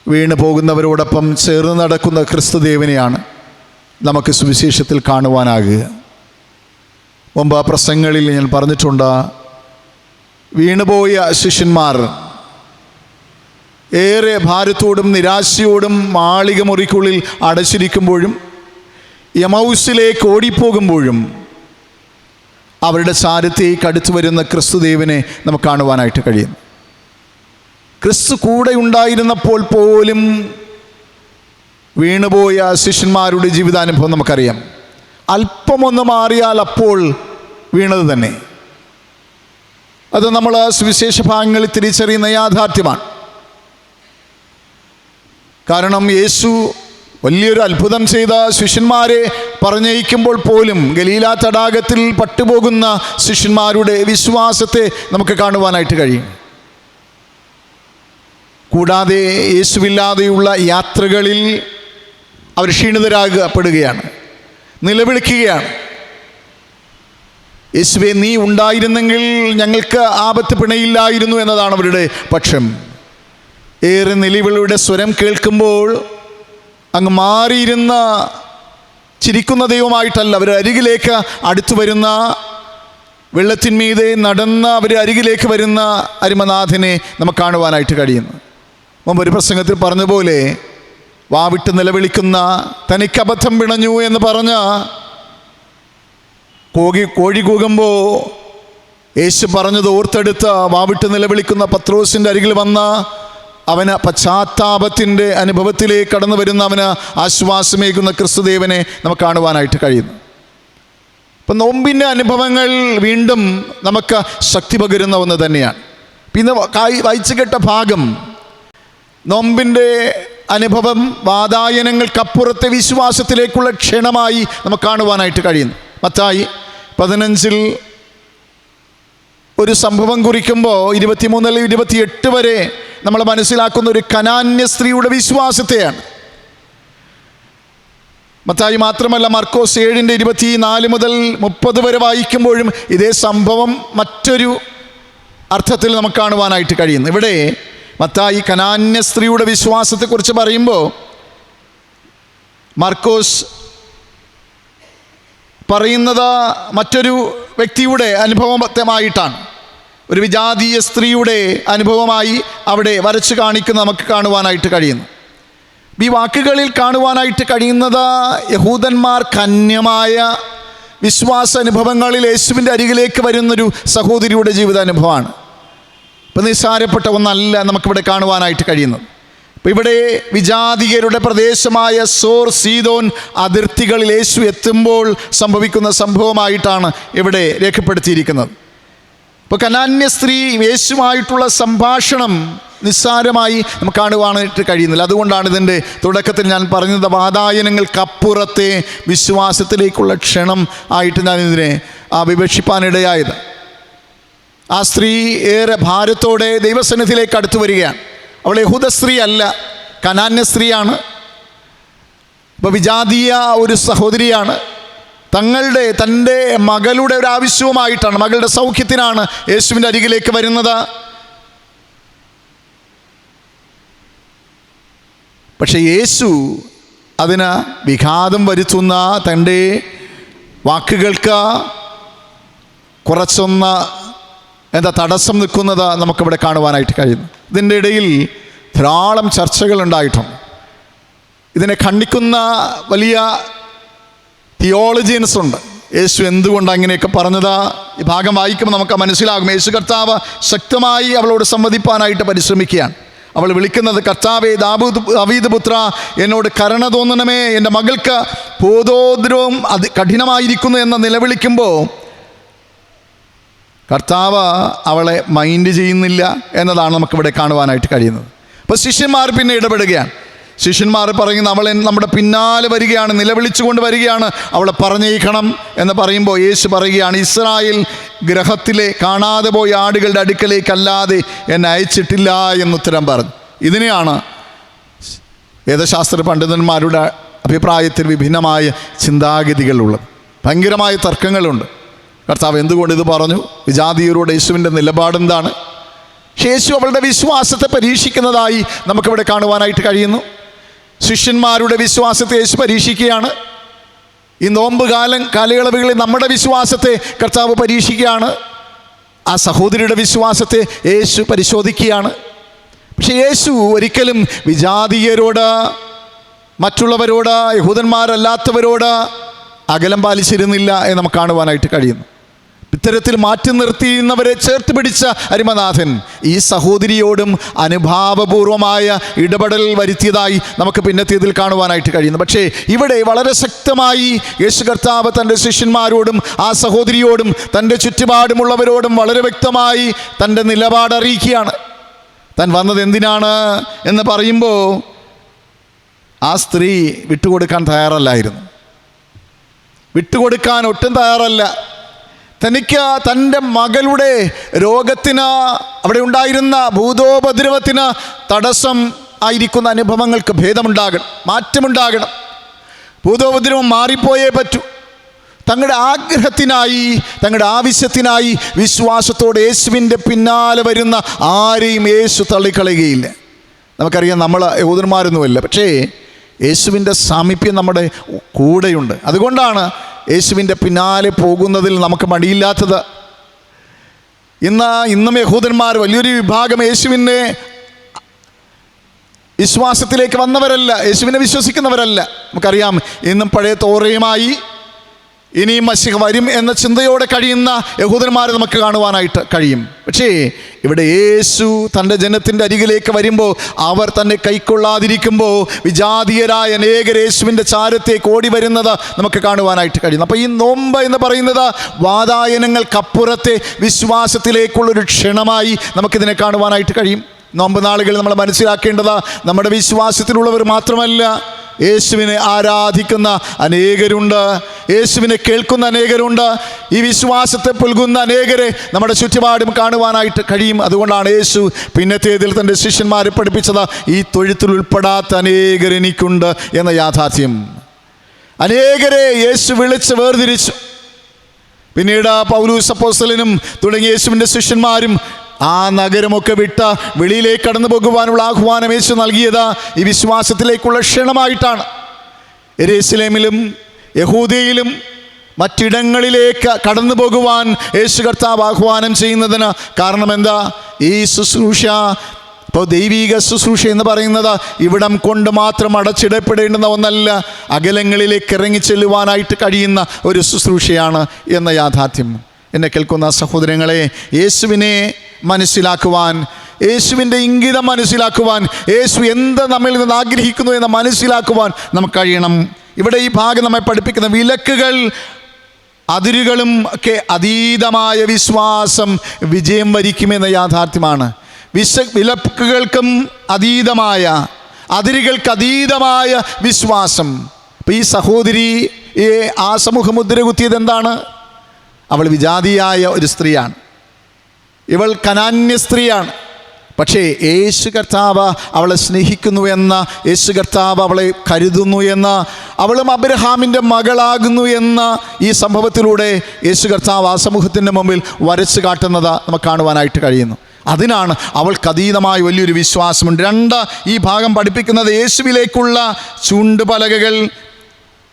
വീണു പോകുന്നവരോടൊപ്പം ചേർന്ന് നടക്കുന്ന ക്രിസ്തുദേവനെയാണ് നമുക്ക് സുവിശേഷത്തിൽ കാണുവാനാകുക. മുമ്പ് പ്രസംഗങ്ങളിൽ ഞാൻ പറഞ്ഞിട്ടുണ്ട്, വീണുപോയ ശിഷ്യന്മാർ ഏറെ ഭാരത്തോടും നിരാശയോടും മാളിക മുറിക്കുള്ളിൽ അടച്ചിരിക്കുമ്പോഴും എമൗസിലേക്ക് ഓടിപ്പോകുമ്പോഴും അവരുടെ ചാരത്തേക്ക് അടുത്തു വരുന്ന ക്രിസ്തുദേവനെ നമുക്ക് കാണുവാനായിട്ട് കഴിയും. ക്രിസ്തു കൂടെ ഉണ്ടായിരുന്നപ്പോൾ പോലും വീണുപോയ ശിഷ്യന്മാരുടെ ജീവിതാനുഭവം നമുക്കറിയാം. അല്പമൊന്ന് മാറിയാൽ അപ്പോൾ വീണത് തന്നെ. അത് നമ്മൾ സുവിശേഷ ഭാഗങ്ങളിൽ തിരിച്ചറിയുന്ന യാഥാർത്ഥ്യമാണ്. കാരണം യേശു വലിയൊരു അത്ഭുതം ചെയ്ത ശിഷ്യന്മാരെ പറഞ്ഞയക്കുമ്പോൾ പോലും ഗലീല തടാകത്തിൽ പട്ടുപോകുന്ന ശിഷ്യന്മാരുടെ വിശ്വാസത്തെ നമുക്ക് കാണുവാനായിട്ട് കഴിയും. കൂടാതെ യേശുവില്ലാതെയുള്ള യാത്രകളിൽ അവർ ക്ഷീണിതരാകപ്പെടുകയാണ്, നിലവിളിക്കുകയാണ്. യേശുവേ, നീ ഉണ്ടായിരുന്നെങ്കിൽ ഞങ്ങൾക്ക് ആപത്ത് പിണയില്ലായിരുന്നു എന്നതാണ് അവരുടെ പക്ഷം. ഏറെ നിലവിളിയുടെ സ്വരം കേൾക്കുമ്പോൾ അങ്ങ് മാറിയിരുന്ന ചിരിക്കുന്ന ദൈവമായിട്ടല്ല, അവർ അരികിലേക്ക് അടുത്തു വരുന്ന, വെള്ളത്തിന്മീതെ നടന്ന അവർ അരികിലേക്ക് വരുന്ന അരിമനാഥനെ നമുക്ക് കാണുവാനായിട്ട് കഴിയുന്നു. മുമ്പ് ഒരു പ്രസംഗത്തിൽ പറഞ്ഞതുപോലെ, വാവിട്ട് നിലവിളിക്കുന്ന, തനിക്ക് അബദ്ധം പിണഞ്ഞു എന്ന് പറഞ്ഞ കോഴി കൂകുമ്പോൾ യേശു പറഞ്ഞത് ഓർത്തെടുത്ത് വാവിട്ട് നിലവിളിക്കുന്ന പത്രോസിൻ്റെ അരികിൽ വന്ന അവന് പശ്ചാത്താപത്തിൻ്റെ അനുഭവത്തിലേക്ക് കടന്നു വരുന്ന, അവന് ആശ്വാസമേകുന്ന ക്രിസ്തുദേവനെ നമുക്ക് കാണുവാനായിട്ട് കഴിയുന്നു. ഇപ്പം നോമ്പിൻ്റെ അനുഭവങ്ങൾ വീണ്ടും നമുക്ക് ശക്തി പകരുന്ന ഒന്ന് തന്നെയാണ്. പിന്നെ വായിച്ചു കേട്ട ഭാഗം നോമ്പിൻ്റെ അനുഭവം വാതായനങ്ങൾക്കപ്പുറത്തെ വിശ്വാസത്തിലേക്കുള്ള ക്ഷണമായി നമുക്ക് കാണുവാനായിട്ട് കഴിയുന്നു. മത്തായി 15 ഒരു സംഭവം കുറിക്കുമ്പോൾ 23 28 വരെ നമ്മൾ മനസ്സിലാക്കുന്ന ഒരു കനാന്യ സ്ത്രീയുടെ വിശ്വാസത്തെയാണ്. മത്തായി മാത്രമല്ല, മർക്കോസ് 7:24 മുതൽ 30 വരെ വായിക്കുമ്പോഴും ഇതേ സംഭവം മറ്റൊരു അർത്ഥത്തിൽ നമുക്ക് കാണുവാനായിട്ട് കഴിയുന്നു. ഇവിടെ മത്തായി കനാന്യ സ്ത്രീയുടെ വിശ്വാസത്തെക്കുറിച്ച് പറയുമ്പോൾ മാർക്കോസ് പറയുന്നത് മറ്റൊരു വ്യക്തിയുടെ അനുഭവമായിട്ടാണ്. ഒരു വിജാതീയ സ്ത്രീയുടെ അനുഭവമായി അവിടെ വരച്ച് കാണിക്കുന്ന നമുക്ക് കാണുവാനായിട്ട് കഴിയുന്നു. ഈ വാക്കുകളിൽ കാണുവാനായിട്ട് കഴിയുന്നത് യഹൂദന്മാർക്ക് അന്യമായ വിശ്വാസ അനുഭവങ്ങളിൽ യേശുവിൻ്റെ അരികിലേക്ക് വരുന്നൊരു സഹോദരിയുടെ ജീവിതാനുഭവമാണ്. ഇപ്പം നിസ്സാരപ്പെട്ട ഒന്നല്ല നമുക്കിവിടെ കാണുവാനായിട്ട് കഴിയുന്നത്. ഇപ്പം ഇവിടെ വിജാതികരുടെ പ്രദേശമായ സോർ സീദോൻ അതിർത്തികളിൽ യേശു എത്തുമ്പോൾ സംഭവിക്കുന്ന സംഭവമായിട്ടാണ് ഇവിടെ രേഖപ്പെടുത്തിയിരിക്കുന്നത്. ഇപ്പോൾ കനാന്യ സ്ത്രീ യേശുവായിട്ടുള്ള സംഭാഷണം നിസ്സാരമായി നമുക്ക് കാണുവാനായിട്ട് കഴിയുന്നില്ല. അതുകൊണ്ടാണ് ഇതിൻ്റെ തുടക്കത്തിൽ ഞാൻ പറഞ്ഞത് വാതായനങ്ങൾക്കപ്പുറത്തെ വിശ്വാസത്തിലേക്കുള്ള ക്ഷണം ആയിട്ട് ഞാൻ ഇതിനെ വിവക്ഷിപ്പാനിടയായത്. ആ സ്ത്രീ ഏറെ ഭാരത്തോടെ ദൈവസന്നിധിയിലേക്ക് അടുത്തു വരികയാണ്. അവൾ യഹൂദ സ്ത്രീ അല്ല, കനാന്യ സ്ത്രീയാണ്. ഇപ്പോൾ വിജാതീയ ഒരു സഹോദരിയാണ്. തൻ്റെ മകളുടെ ഒരു ആവശ്യവുമായിട്ടാണ്, മകളുടെ സൗഖ്യത്തിനാണ് യേശുവിൻ്റെ അരികിലേക്ക് വരുന്നത്. പക്ഷെ യേശു അതിന് വിഘാതം വരുത്തുന്ന തൻ്റെ വാക്കുകൾക്ക് കുറച്ചൊന്ന് തടസ്സം നിൽക്കുന്നത് നമുക്കിവിടെ കാണുവാനായിട്ട് കഴിയുന്നു. ഇതിൻ്റെ ഇടയിൽ ധാരാളം ചർച്ചകളുണ്ടായിട്ടുണ്ട്. ഇതിനെ ഖണ്ഡിക്കുന്ന വലിയ തിയോളജിയൻസ് ഉണ്ട്. യേശു എന്തുകൊണ്ട് അങ്ങനെയൊക്കെ പറഞ്ഞത് ഈ ഭാഗം വായിക്കുമ്പോൾ നമുക്ക് മനസ്സിലാകും. യേശു കർത്താവ് ശക്തമായി അവളോട് സംവദിപ്പാനായിട്ട് പരിശ്രമിക്കുകയാണ്. അവൾ വിളിക്കുന്നത്, കർത്താവേ ദാവീദ് പുത്ര, എന്നോട് കരുണ തോന്നണമേ, എൻ്റെ മകൾക്ക് ബോധോദ്രവം കഠിനമായിരിക്കുന്നു എന്ന് നിലവിളിക്കുമ്പോൾ കർത്താവ് അവളെ മൈൻഡ് ചെയ്യുന്നില്ല എന്നതാണ് നമുക്കിവിടെ കാണുവാനായിട്ട് കഴിയുന്നത്. അപ്പോൾ ശിഷ്യന്മാർ പിന്നെ ഇടപെടുകയാണ്. ശിഷ്യന്മാർ പറയുന്നത്, അവൾ നമ്മുടെ പിന്നാലെ വരികയാണ്, നിലവിളിച്ചുകൊണ്ട് വരികയാണ്, അവളെ പറഞ്ഞേക്കണം എന്ന് പറയുമ്പോൾ യേശു പറയുകയാണ്, ഇസ്രായേൽ ഗ്രഹത്തിലെ കാണാതെ പോയ ആടുകളുടെ അടുക്കലേക്കല്ലാതെ എന്നെ അയച്ചിട്ടില്ല എന്നുത്തരം പറഞ്ഞു. ഇതിനെയാണ് വേദശാസ്ത്ര പണ്ഡിതന്മാരുടെ അഭിപ്രായത്തിൽ വിഭിന്നമായ ചിന്താഗതികളുള്ളത്. ഭയങ്കരമായ തർക്കങ്ങളുണ്ട്. കർത്താവ് എന്തുകൊണ്ട് ഇത് പറഞ്ഞു? വിജാതീയരോട് യേശുവിൻ്റെ നിലപാടെന്താണ്? പക്ഷേ യേശു അവളുടെ വിശ്വാസത്തെ പരീക്ഷിക്കുന്നതായി നമുക്കിവിടെ കാണുവാനായിട്ട് കഴിയുന്നു. ശിഷ്യന്മാരുടെ വിശ്വാസത്തെ യേശു പരീക്ഷിക്കുകയാണ്. ഈ നോമ്പ് കാലയളവുകളിൽ നമ്മുടെ വിശ്വാസത്തെ കർത്താവ് പരീക്ഷിക്കുകയാണ്. ആ സഹോദരിയുടെ വിശ്വാസത്തെ യേശു പരിശോധിക്കുകയാണ്. പക്ഷെ യേശു ഒരിക്കലും വിജാതീയരോട്, മറ്റുള്ളവരോട്, യഹൂദന്മാരല്ലാത്തവരോട് അകലം പാലിച്ചിരുന്നില്ല എന്ന് നമുക്ക് കാണുവാനായിട്ട് കഴിയുന്നു. ഇത്തരത്തിൽ മാറ്റി നിർത്തിയുന്നവരെ ചേർത്ത് പിടിച്ച അരിമനാഥൻ ഈ സഹോദരിയോടും അനുഭാവപൂർവമായ ഇടപെടൽ വരുത്തിയതായി നമുക്ക് പിന്നത്തേതിൽ കാണുവാനായിട്ട് കഴിയുന്നു. പക്ഷേ ഇവിടെ വളരെ ശക്തമായി യേശു കർത്താവ് തൻ്റെ ശിഷ്യന്മാരോടും ആ സഹോദരിയോടും തൻ്റെ ചുറ്റുപാടുമുള്ളവരോടും വളരെ വ്യക്തമായി തൻ്റെ നിലപാട് അറിയിക്കുകയാണ്. താൻ വന്നത് എന്തിനാണ് എന്ന് പറയുമ്പോൾ ആ സ്ത്രീ വിട്ടുകൊടുക്കാൻ തയ്യാറല്ലായിരുന്നു. വിട്ടുകൊടുക്കാൻ ഒട്ടും തയ്യാറല്ല. തനിക്ക് തൻ്റെ മകളുടെ രോഗത്തിന്, അവിടെ ഉണ്ടായിരുന്ന ഭൂതോപദ്രവത്തിന് തടസ്സം ആയിരിക്കുന്ന അനുഭവങ്ങൾക്ക് ഭേദമുണ്ടാകണം, മാറ്റമുണ്ടാകണം. ഭൂതോപദ്രവം മാറിപ്പോയേ പറ്റൂ. തങ്ങളുടെ ആഗ്രഹത്തിനായി, തങ്ങളുടെ ആവശ്യത്തിനായി വിശ്വാസത്തോടെ യേശുവിൻ്റെ പിന്നാലെ വരുന്ന ആരെയും യേശു തള്ളിക്കളയുകയില്ല. നമുക്കറിയാം, നമ്മൾ യഹൂദന്മാരൊന്നുമല്ല, പക്ഷേ യേശുവിൻ്റെ സാമീപ്യം നമ്മുടെ കൂടെയുണ്ട്. അതുകൊണ്ടാണ് യേശുവിൻ്റെ പിന്നാലെ പോകുന്നതിൽ നമുക്ക് മടിയില്ലാത്തത്. ഇന്നും യഹൂദന്മാർ വലിയൊരു വിഭാഗം യേശുവിൻ്റെ വിശ്വാസത്തിലേക്ക് വന്നവരല്ല, യേശുവിനെ വിശ്വസിക്കുന്നവരല്ല. നമുക്കറിയാം, ഇന്നും പഴയ തോറയുമായി ഇനിയും മശിഹ വരും എന്ന ചിന്തയോടെ കഴിയുന്ന യഹൂദന്മാരെ നമുക്ക് കാണുവാനായിട്ട് കഴിയും. പക്ഷേ ഇവിടെ യേശു തൻ്റെ ജനത്തിൻ്റെ അരികിലേക്ക് വരുമ്പോൾ, അവർ തന്നെ കൈക്കൊള്ളാതിരിക്കുമ്പോൾ വിജാതീയരായ അനേകർ യേശുവിൻ്റെ ചാരത്തേക്ക് ഓടി വരുന്നത് നമുക്ക് കാണുവാനായിട്ട് കഴിയുന്നു. അപ്പോൾ ഈ നോമ്പ് എന്ന് പറയുന്നത് വാതായനങ്ങൾക്കപ്പുറത്തെ വിശ്വാസത്തിലേക്കുള്ളൊരു ക്ഷണമായി നമുക്കിതിനെ കാണുവാനായിട്ട് കഴിയും. നോമ്പ് നാളുകൾ നമ്മൾ മനസ്സിലാക്കേണ്ടത്, നമ്മുടെ വിശ്വാസത്തിലുള്ളവർ മാത്രമല്ല, യേശുവിനെ ആരാധിക്കുന്ന അനേകരുണ്ട്, യേശുവിനെ കേൾക്കുന്ന അനേകരുണ്ട്. ഈ വിശ്വാസത്തെ പുൽകുന്ന അനേകരെ നമ്മുടെ ചുറ്റുപാടും കാണുവാനായിട്ട് കഴിയും. അതുകൊണ്ടാണ് യേശു പിന്നത്തേതിൽ തൻ്റെ ശിഷ്യന്മാരെ പഠിപ്പിച്ചത്, ഈ തൊഴുത്തിൽ ഉൾപ്പെടാത്ത അനേകർ എനിക്കുണ്ട് എന്ന യാഥാർത്ഥ്യം. അനേകരെ യേശു വിളിച്ച് വേർതിരിച്ചു. പിന്നീട് പൗലോസ് അപ്പോസ്തലനും തുടങ്ങിയ യേശുവിൻ്റെ ശിഷ്യന്മാരും ആ നഗരമൊക്കെ വിട്ട് വെളിയിലേക്ക് കടന്നു പോകുവാനുള്ള ആഹ്വാനം യേശു നൽകിയത് ഈ വിശ്വാസത്തിലേക്കുള്ള ക്ഷണമായിട്ടാണ്. യെരൂശലേമിലും യഹൂദയിലും മറ്റിടങ്ങളിലേക്ക് കടന്നു പോകുവാൻ യേശു കർത്താവ് ആഹ്വാനം ചെയ്യുന്നതിന് കാരണം എന്താ? ഈ ശുശ്രൂഷ, ഇപ്പോൾ ദൈവീക ശുശ്രൂഷ എന്ന് പറയുന്നത് ഇവിടം കൊണ്ട് മാത്രം അടച്ചിടപ്പെടേണ്ടുന്ന ഒന്നല്ല, അകലങ്ങളിലേക്ക് ഇറങ്ങിച്ചെല്ലുവാനായിട്ട് കഴിയുന്ന ഒരു ശുശ്രൂഷയാണ് എന്ന യാഥാർത്ഥ്യം. എന്നെ കേൾക്കുന്ന സഹോദരങ്ങളെ, യേശുവിനെ മനസ്സിലാക്കുവാൻ, യേശുവിൻ്റെ ഇംഗിതം മനസ്സിലാക്കുവാൻ, യേശു എന്ത് നമ്മിൽ നിന്ന് ആഗ്രഹിക്കുന്നു എന്ന് മനസ്സിലാക്കുവാൻ നമുക്ക് കഴിയണം. ഇവിടെ ഈ ഭാഗം നമ്മെ പഠിപ്പിക്കുന്ന വിലക്കുകൾ, അതിരുകളും ഒക്കെ അതീതമായ വിശ്വാസം വിജയം വരിക്കുമെന്ന യാഥാർത്ഥ്യമാണ്. വിലക്കുകൾക്കും അതീതമായ, അതിരുകൾക്ക് അതീതമായ വിശ്വാസം. ഇപ്പം ഈ സഹോദരി ആ സമൂഹം മുദ്ര കുത്തിയത് എന്താണ്? അവൾ വിജാതിയായ ഒരു സ്ത്രീയാണ്, ഇവൾ കനാന്യ സ്ത്രീയാണ്. പക്ഷേ യേശു കർത്താവ് അവളെ സ്നേഹിക്കുന്നു എന്ന, യേശു കർത്താവ് അവളെ കരുതുന്നു എന്ന, അവളും അബ്രഹാമിൻ്റെ മകളാകുന്നു എന്ന ഈ സംഭവത്തിലൂടെ യേശു കർത്താവ് ആ സമൂഹത്തിൻ്റെ മുമ്പിൽ വരച്ചു കാട്ടുന്നത് നമുക്ക് കാണുവാനായിട്ട് കഴിയുന്നു. അതിനാണ് അവൾക്ക് അതീതമായ വലിയൊരു വിശ്വാസമുണ്ട്. 2, ഈ ഭാഗം പഠിപ്പിക്കുന്നത് യേശുവിലേക്കുള്ള ചൂണ്ടുപലകകൾ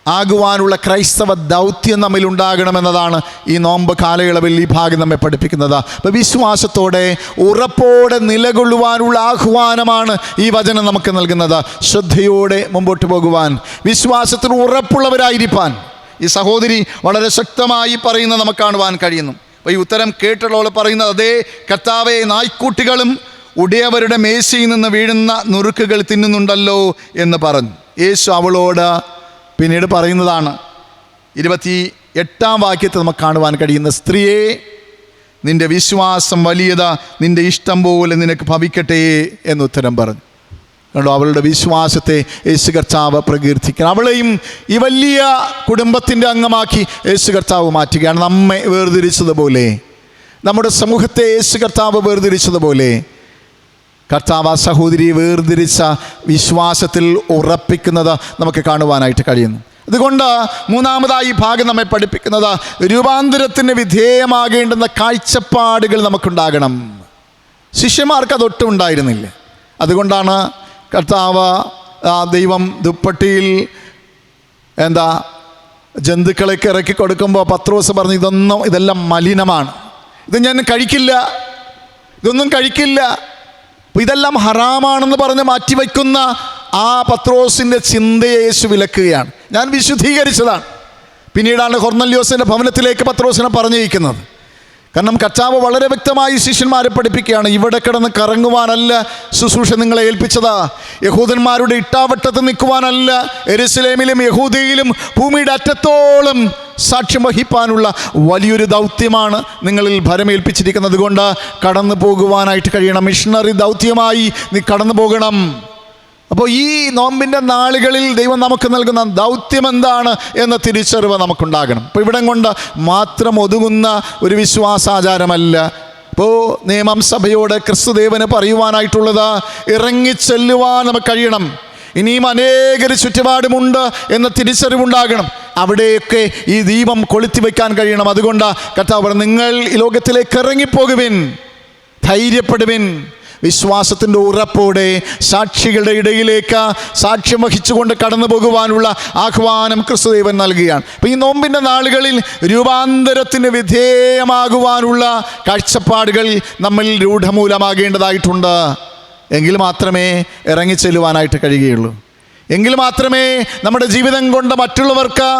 ആകുവാനുള്ള ക്രൈസ്തവ ദൗത്യം നമ്മിൽ ഉണ്ടാകണമെന്നതാണ് ഈ നോമ്പ് കാലയളവിൽ ഈ ഭാഗം നമ്മെ പഠിപ്പിക്കുന്നത്. അപ്പോൾ വിശ്വാസത്തോടെ ഉറപ്പോടെ നിലകൊള്ളുവാനുള്ള ആഹ്വാനമാണ് ഈ വചനം നമുക്ക് നൽകുന്നത്. ശ്രദ്ധയോടെ മുമ്പോട്ട് പോകുവാൻ, വിശ്വാസത്തിൽ ഉറപ്പുള്ളവരായിരിക്കാൻ ഈ സഹോദരി വളരെ ശക്തമായി പറയുന്നത് നമുക്ക് കാണുവാൻ കഴിയുന്നു. അപ്പോൾ ഈ ഉത്തരം കേട്ടുള്ളവൾ പറയുന്നത്, അതേ കർത്താവേ, നായ്ക്കുട്ടികളും ഉടയവരുടെ മേശയിൽ നിന്ന് വീഴുന്ന നുറുക്കുകൾ തിന്നുന്നുണ്ടല്ലോ എന്ന് പറഞ്ഞു. യേശു അവളോട് പിന്നീട് പറയുന്നതാണ് 28-ാം വാക്യത്തിൽ നമുക്ക് കാണുവാൻ കഴിയുന്ന, സ്ത്രീയെ, നിൻ്റെ വിശ്വാസം വലിയതാ, നിൻ്റെ ഇഷ്ടം പോലെ നിനക്ക് ഭവിക്കട്ടെ എന്ന് ഉത്തരം പറഞ്ഞു. കണ്ടോ, അവളുടെ വിശ്വാസത്തെ യേശു കർത്താവ് പ്രകീർത്തിക്കണം. അവളെയും ഈ വലിയ കുടുംബത്തിൻ്റെ അംഗമാക്കി യേശു കർത്താവ് മാറ്റുകയാണ്. നമ്മെ വേർതിരിച്ചതുപോലെ, നമ്മുടെ സമൂഹത്തെ യേശു കർത്താവ് വേർതിരിച്ചതുപോലെ കർത്താവ് ആ സഹോദരിയെ വേർതിരിച്ച വിശ്വാസത്തിൽ ഉറപ്പിക്കുന്നത് നമുക്ക് കാണുവാനായിട്ട് കഴിയുന്നു. അതുകൊണ്ട് 3-ാമതായി ഭാഗം നമ്മെ പഠിപ്പിക്കുന്നത് രൂപാന്തരത്തിന് വിധേയമാകേണ്ടുന്ന കാഴ്ചപ്പാടുകൾ നമുക്കുണ്ടാകണം. ശിഷ്യന്മാർക്ക് അതൊട്ടും ഉണ്ടായിരുന്നില്ല. അതുകൊണ്ടാണ് കർത്താവ് ദൈവം ദുപ്പട്ടിയിൽ ജന്തുക്കളൊക്കെ ഇറക്കി കൊടുക്കുമ്പോൾ പത്രോസ് പറഞ്ഞു, ഇതെല്ലാം മലിനമാണ്, ഇത് ഞാൻ കഴിക്കില്ല, ഇതൊന്നും കഴിക്കില്ല, അപ്പോൾ ഇതെല്ലാം ഹറാമാണെന്ന് പറഞ്ഞ് മാറ്റിവെക്കുന്ന ആ പത്രോസിൻ്റെ ചിന്തയെ യേശു വിലക്കുകയാണ്. ഞാൻ വിശുദ്ധീകരിച്ചതാണ്. പിന്നീടാണ് കൊർന്നല്യോസിൻ്റെ ഭവനത്തിലേക്ക് പത്രോസിനെ പറഞ്ഞയക്കുന്നത്. കാരണം കർത്താവ് വളരെ വ്യക്തമായി ശിഷ്യന്മാരെ പഠിപ്പിക്കുകയാണ്, ഇവിടെ കിടന്ന് കറങ്ങുവാനല്ല ശുശ്രൂഷ നിങ്ങളെ ഏൽപ്പിച്ചതാ, യഹൂദന്മാരുടെ ഇട്ടാവട്ടത്ത് നിൽക്കുവാനല്ല, യെരൂശലേമിലും യഹൂദയിലും ഭൂമിയുടെ അറ്റത്തോളം സാക്ഷ്യം വഹിപ്പാനുള്ള വലിയൊരു ദൗത്യമാണ് നിങ്ങളിൽ ഭരമേൽപ്പിച്ചിരിക്കുന്നത്. കൊണ്ട് കടന്നു പോകുവാനായിട്ട് കഴിയണം. മിഷണറി ദൗത്യമായി നീ കടന്നു പോകണം. അപ്പോൾ ഈ നോമ്പിൻ്റെ നാളുകളിൽ ദൈവം നമുക്ക് നൽകുന്ന ദൗത്യം എന്താണ് എന്ന തിരിച്ചറിവ് നമുക്കുണ്ടാകണം. അപ്പോൾ ഇവിടം കൊണ്ട് മാത്രം ഒതുങ്ങുന്ന ഒരു വിശ്വാസാചാരമല്ല. ഇപ്പോൾ നിയമം സഭയോട് ക്രിസ്തുദേവന് പറയുവാനായിട്ടുള്ളത് ഇറങ്ങിച്ചെല്ലുവാൻ നമുക്ക് കഴിയണം. ഇനിയും അനേകർ ചുറ്റുപാടുമുണ്ട് എന്ന തിരിച്ചറിവുണ്ടാകണം. അവിടെയൊക്കെ ഈ ദീപം കൊളുത്തി വയ്ക്കാൻ കഴിയണം. അതുകൊണ്ട് കർത്താവ് പറഞ്ഞു, നിങ്ങൾ ഈ ലോകത്തിലേക്ക് ഇറങ്ങിപ്പോകുവിൻ, ധൈര്യപ്പെടുവിൻ, വിശ്വാസത്തിൻ്റെ ഉറപ്പോടെ സാക്ഷികളുടെ ഇടയിലേക്ക് സാക്ഷ്യം വഹിച്ചുകൊണ്ട് കടന്നു പോകുവാനുള്ള ആഹ്വാനം ക്രിസ്തുദേവൻ നൽകുകയാണ്. അപ്പോൾ ഈ നോമ്പിൻ്റെ നാളുകളിൽ രൂപാന്തരത്തിന് വിധേയമാകുവാനുള്ള കാഴ്ചപ്പാടുകൾ നമ്മൾ രൂഢമൂലമാകേണ്ടതായിട്ടുണ്ട്. എങ്കിൽ മാത്രമേ ഇറങ്ങിച്ചെല്ലുവാനായിട്ട് കഴിയുകയുള്ളൂ. എങ്കിൽ മാത്രമേ നമ്മുടെ ജീവിതം കൊണ്ട് മറ്റുള്ളവർക്ക്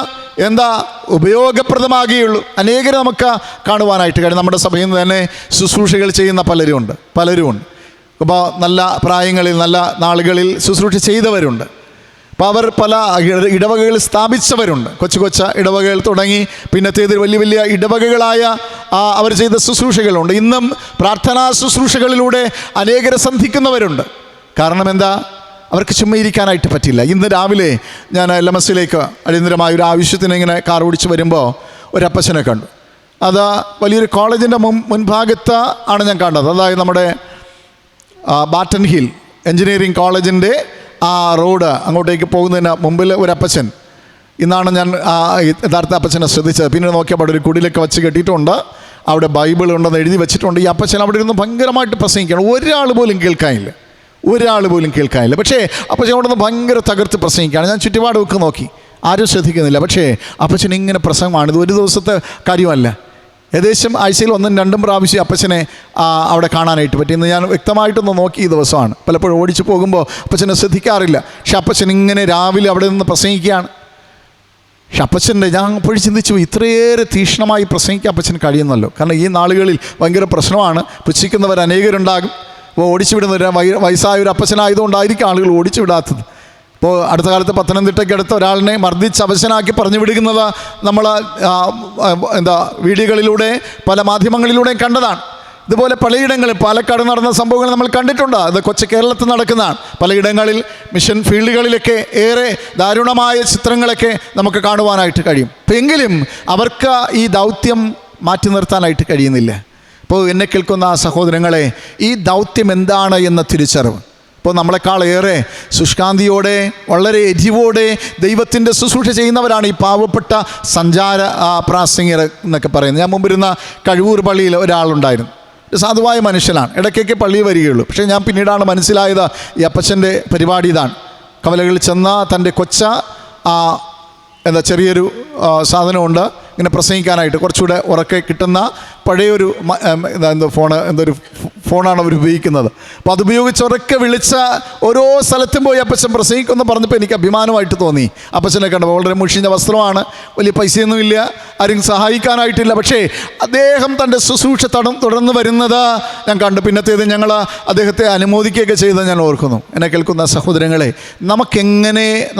ഉപയോഗപ്രദമാകുകയുള്ളൂ. അനേകരെ നമുക്ക് കാണുവാനായിട്ട് കഴിയും. നമ്മുടെ സഭയിൽ നിന്ന് തന്നെ ശുശ്രൂഷകൾ ചെയ്യുന്ന പലരുമുണ്ട്. അപ്പോൾ നല്ല പ്രായങ്ങളിൽ, നല്ല നാളുകളിൽ ശുശ്രൂഷ ചെയ്തവരുണ്ട്. അപ്പോൾ അവർ പല ഇടവകകൾ സ്ഥാപിച്ചവരുണ്ട്. കൊച്ചു ഇടവകകൾ തുടങ്ങി പിന്നത്തേതിൽ വലിയ ഇടവകകളായ അവർ ചെയ്ത ശുശ്രൂഷകളുണ്ട്. ഇന്നും പ്രാർത്ഥനാ ശുശ്രൂഷകളിലൂടെ അനേകരെ സന്ധിക്കുന്നവരുണ്ട്. കാരണം അവർക്ക് ചുമ്മാ ഇരിക്കാനായിട്ട് പറ്റില്ല. ഇന്ന് രാവിലെ ഞാൻ LMSലേക്ക് അടിയന്തരമായ ഒരു ആവശ്യത്തിന് ഇങ്ങനെ കാർ ഓടിച്ച് വരുമ്പോൾ ഒരപ്പച്ചനെ കണ്ടു. അത് വലിയൊരു കോളേജിൻ്റെ മുൻഭാഗത്ത് ആണ് ഞാൻ കണ്ടത്. അതായത് നമ്മുടെ ബാറ്റൺ ഹിൽ എൻജിനീയറിംഗ് കോളേജിൻ്റെ ആ റോഡ് അങ്ങോട്ടേക്ക് പോകുന്നതിന് മുമ്പിൽ ഒരപ്പച്ചൻ. ഇന്നാണ് ഞാൻ യഥാർത്ഥ അപ്പച്ചനെ ശ്രദ്ധിച്ചത്. പിന്നെ നോക്കിയപ്പോൾ ഒരു കുടിലൊക്കെ വെച്ച് കെട്ടിയിട്ടുണ്ട്. അവിടെ ബൈബിൾ ഉണ്ടെന്ന് എഴുതി വെച്ചിട്ടുണ്ട്. ഈ അപ്പച്ചൻ അവിടെ ഇരുന്ന് ഭയങ്കരമായിട്ട് പ്രസംഗിക്കണം. ഒരാൾ പോലും കേൾക്കാനില്ല. പക്ഷേ അപ്പച്ചൻ അവിടെ നിന്ന് ഭയങ്കര തകർത്ത് പ്രസംഗിക്കുകയാണ്. ഞാൻ ചുറ്റുപാടൊക്കെ നോക്കി, ആരും ശ്രദ്ധിക്കുന്നില്ല. പക്ഷേ അപ്പച്ചൻ ഇങ്ങനെ പ്രസംഗമാണ്. ഇത് ഒരു ദിവസത്തെ കാര്യമല്ല. ഏകദേശം ആഴ്ചയിൽ 1-2 പ്രാവശ്യം അപ്പച്ചനെ അവിടെ കാണാനായിട്ട് പറ്റി. ഇന്ന് ഞാൻ വ്യക്തമായിട്ടൊന്ന് നോക്കി, ഈ ദിവസമാണ്. പലപ്പോഴും ഓടിച്ചു പോകുമ്പോൾ അപ്പച്ചനെ ശ്രദ്ധിക്കാറില്ല. പക്ഷെ അപ്പച്ചൻ ഇങ്ങനെ രാവിലെ അവിടെ നിന്ന് പ്രസംഗിക്കുകയാണ്. പക്ഷെ അപ്പച്ചൻ്റെ ഞാൻ അപ്പോഴും ചിന്തിച്ചു, ഇത്രയേറെ തീക്ഷ്ണമായി പ്രസംഗിക്കാൻ അപ്പച്ചന് കഴിയുന്നല്ലോ. കാരണം ഈ നാളുകളിൽ ഭയങ്കര പ്രശ്നമാണ്. പുച്ഛിക്കുന്നവർ അനേകരുണ്ടാകും. അപ്പോൾ ഓടിച്ചു വിടുന്നവർ വയസ്സായ ഒരു അപ്പച്ചനായതുകൊണ്ടായിരിക്കും ആളുകൾ ഓടിച്ചു വിടാത്തത്. ഇപ്പോൾ അടുത്ത കാലത്ത് പത്തനംതിട്ടയ്ക്കടുത്ത് ഒരാളിനെ മർദ്ദിച്ച് അവശനാക്കി പറഞ്ഞു വിടുന്നത് നമ്മൾ വീഡിയോകളിലൂടെ പല മാധ്യമങ്ങളിലൂടെയും കണ്ടതാണ്. ഇതുപോലെ പലയിടങ്ങളിൽ പാലക്കാട് നടന്ന സംഭവങ്ങൾ നമ്മൾ കണ്ടിട്ടുണ്ട്. അത് കൊച്ചു കേരളത്തിൽ നടക്കുന്നതാണ്. പലയിടങ്ങളിൽ മിഷൻ ഫീൽഡുകളിലൊക്കെ ഏറെ ദാരുണമായ ചിത്രങ്ങളൊക്കെ നമുക്ക് കാണുവാനായിട്ട് കഴിയും. എങ്കിലും അവർക്ക് ഈ ദൗത്യം മാറ്റി നിർത്താനായിട്ട് കഴിയുന്നില്ല. ഇപ്പോൾ എന്നെ കേൾക്കുന്ന സഹോദരങ്ങളെ, ഈ ദൗത്യം എന്താണ് എന്ന തിരിച്ചറിവ്. ഇപ്പോൾ നമ്മളെക്കാളേറെ ശുഷ്കാന്തിയോടെ വളരെ എരിവോടെ ദൈവത്തിൻ്റെ ശുശ്രൂഷ ചെയ്യുന്നവരാണ് ഈ പാവപ്പെട്ട സഞ്ചാര പ്രാസംഗികർ എന്നൊക്കെ പറയുന്നത്. ഞാൻ മുമ്പിരുന്ന കഴിവൂർ പള്ളിയിൽ ഒരാളുണ്ടായിരുന്നു. സാധുവായ മനുഷ്യനാണ്. ഇടയ്ക്കൊക്കെ പള്ളിയിൽ വരികയുള്ളൂ. പക്ഷേ ഞാൻ പിന്നീടാണ് മനസ്സിലായത് ഈ അപ്പച്ചൻ്റെ പരിപാടി ഇതാണ്. കവലകളിൽ ചെന്ന തൻ്റെ ചെറിയൊരു സാധനമുണ്ട് ഇങ്ങനെ പ്രസംഗിക്കാനായിട്ട്, കുറച്ചുകൂടെ ഉറക്കെ കിട്ടുന്ന പഴയൊരു ഫോണാണ് അവർ ഉപയോഗിക്കുന്നത്. അപ്പോൾ അതുപയോഗിച്ച് ഉറക്കെ വിളിച്ച ഓരോ സ്ഥലത്തും പോയി അപ്പച്ചൻ പ്രസംഗിക്കുമെന്ന് പറഞ്ഞപ്പോൾ എനിക്ക് അഭിമാനമായിട്ട് തോന്നി. അപ്പച്ചനെ കണ്ടപ്പോൾ വളരെ മുഷിഞ്ഞ വസ്ത്രമാണ്, വലിയ പൈസയൊന്നുമില്ല, ആരും സഹായിക്കാനായിട്ടില്ല. പക്ഷേ അദ്ദേഹം തൻ്റെ ശുശ്രൂഷ തുടർന്ന് വരുന്നത് ഞാൻ കണ്ടു. പിന്നത്തേത് ഞങ്ങൾ അദ്ദേഹത്തെ അനുമോദിക്കുകയൊക്കെ ചെയ്തത് ഞാൻ ഓർക്കുന്നു. എന്നെ കേൾക്കുന്ന സഹോദരങ്ങളെ,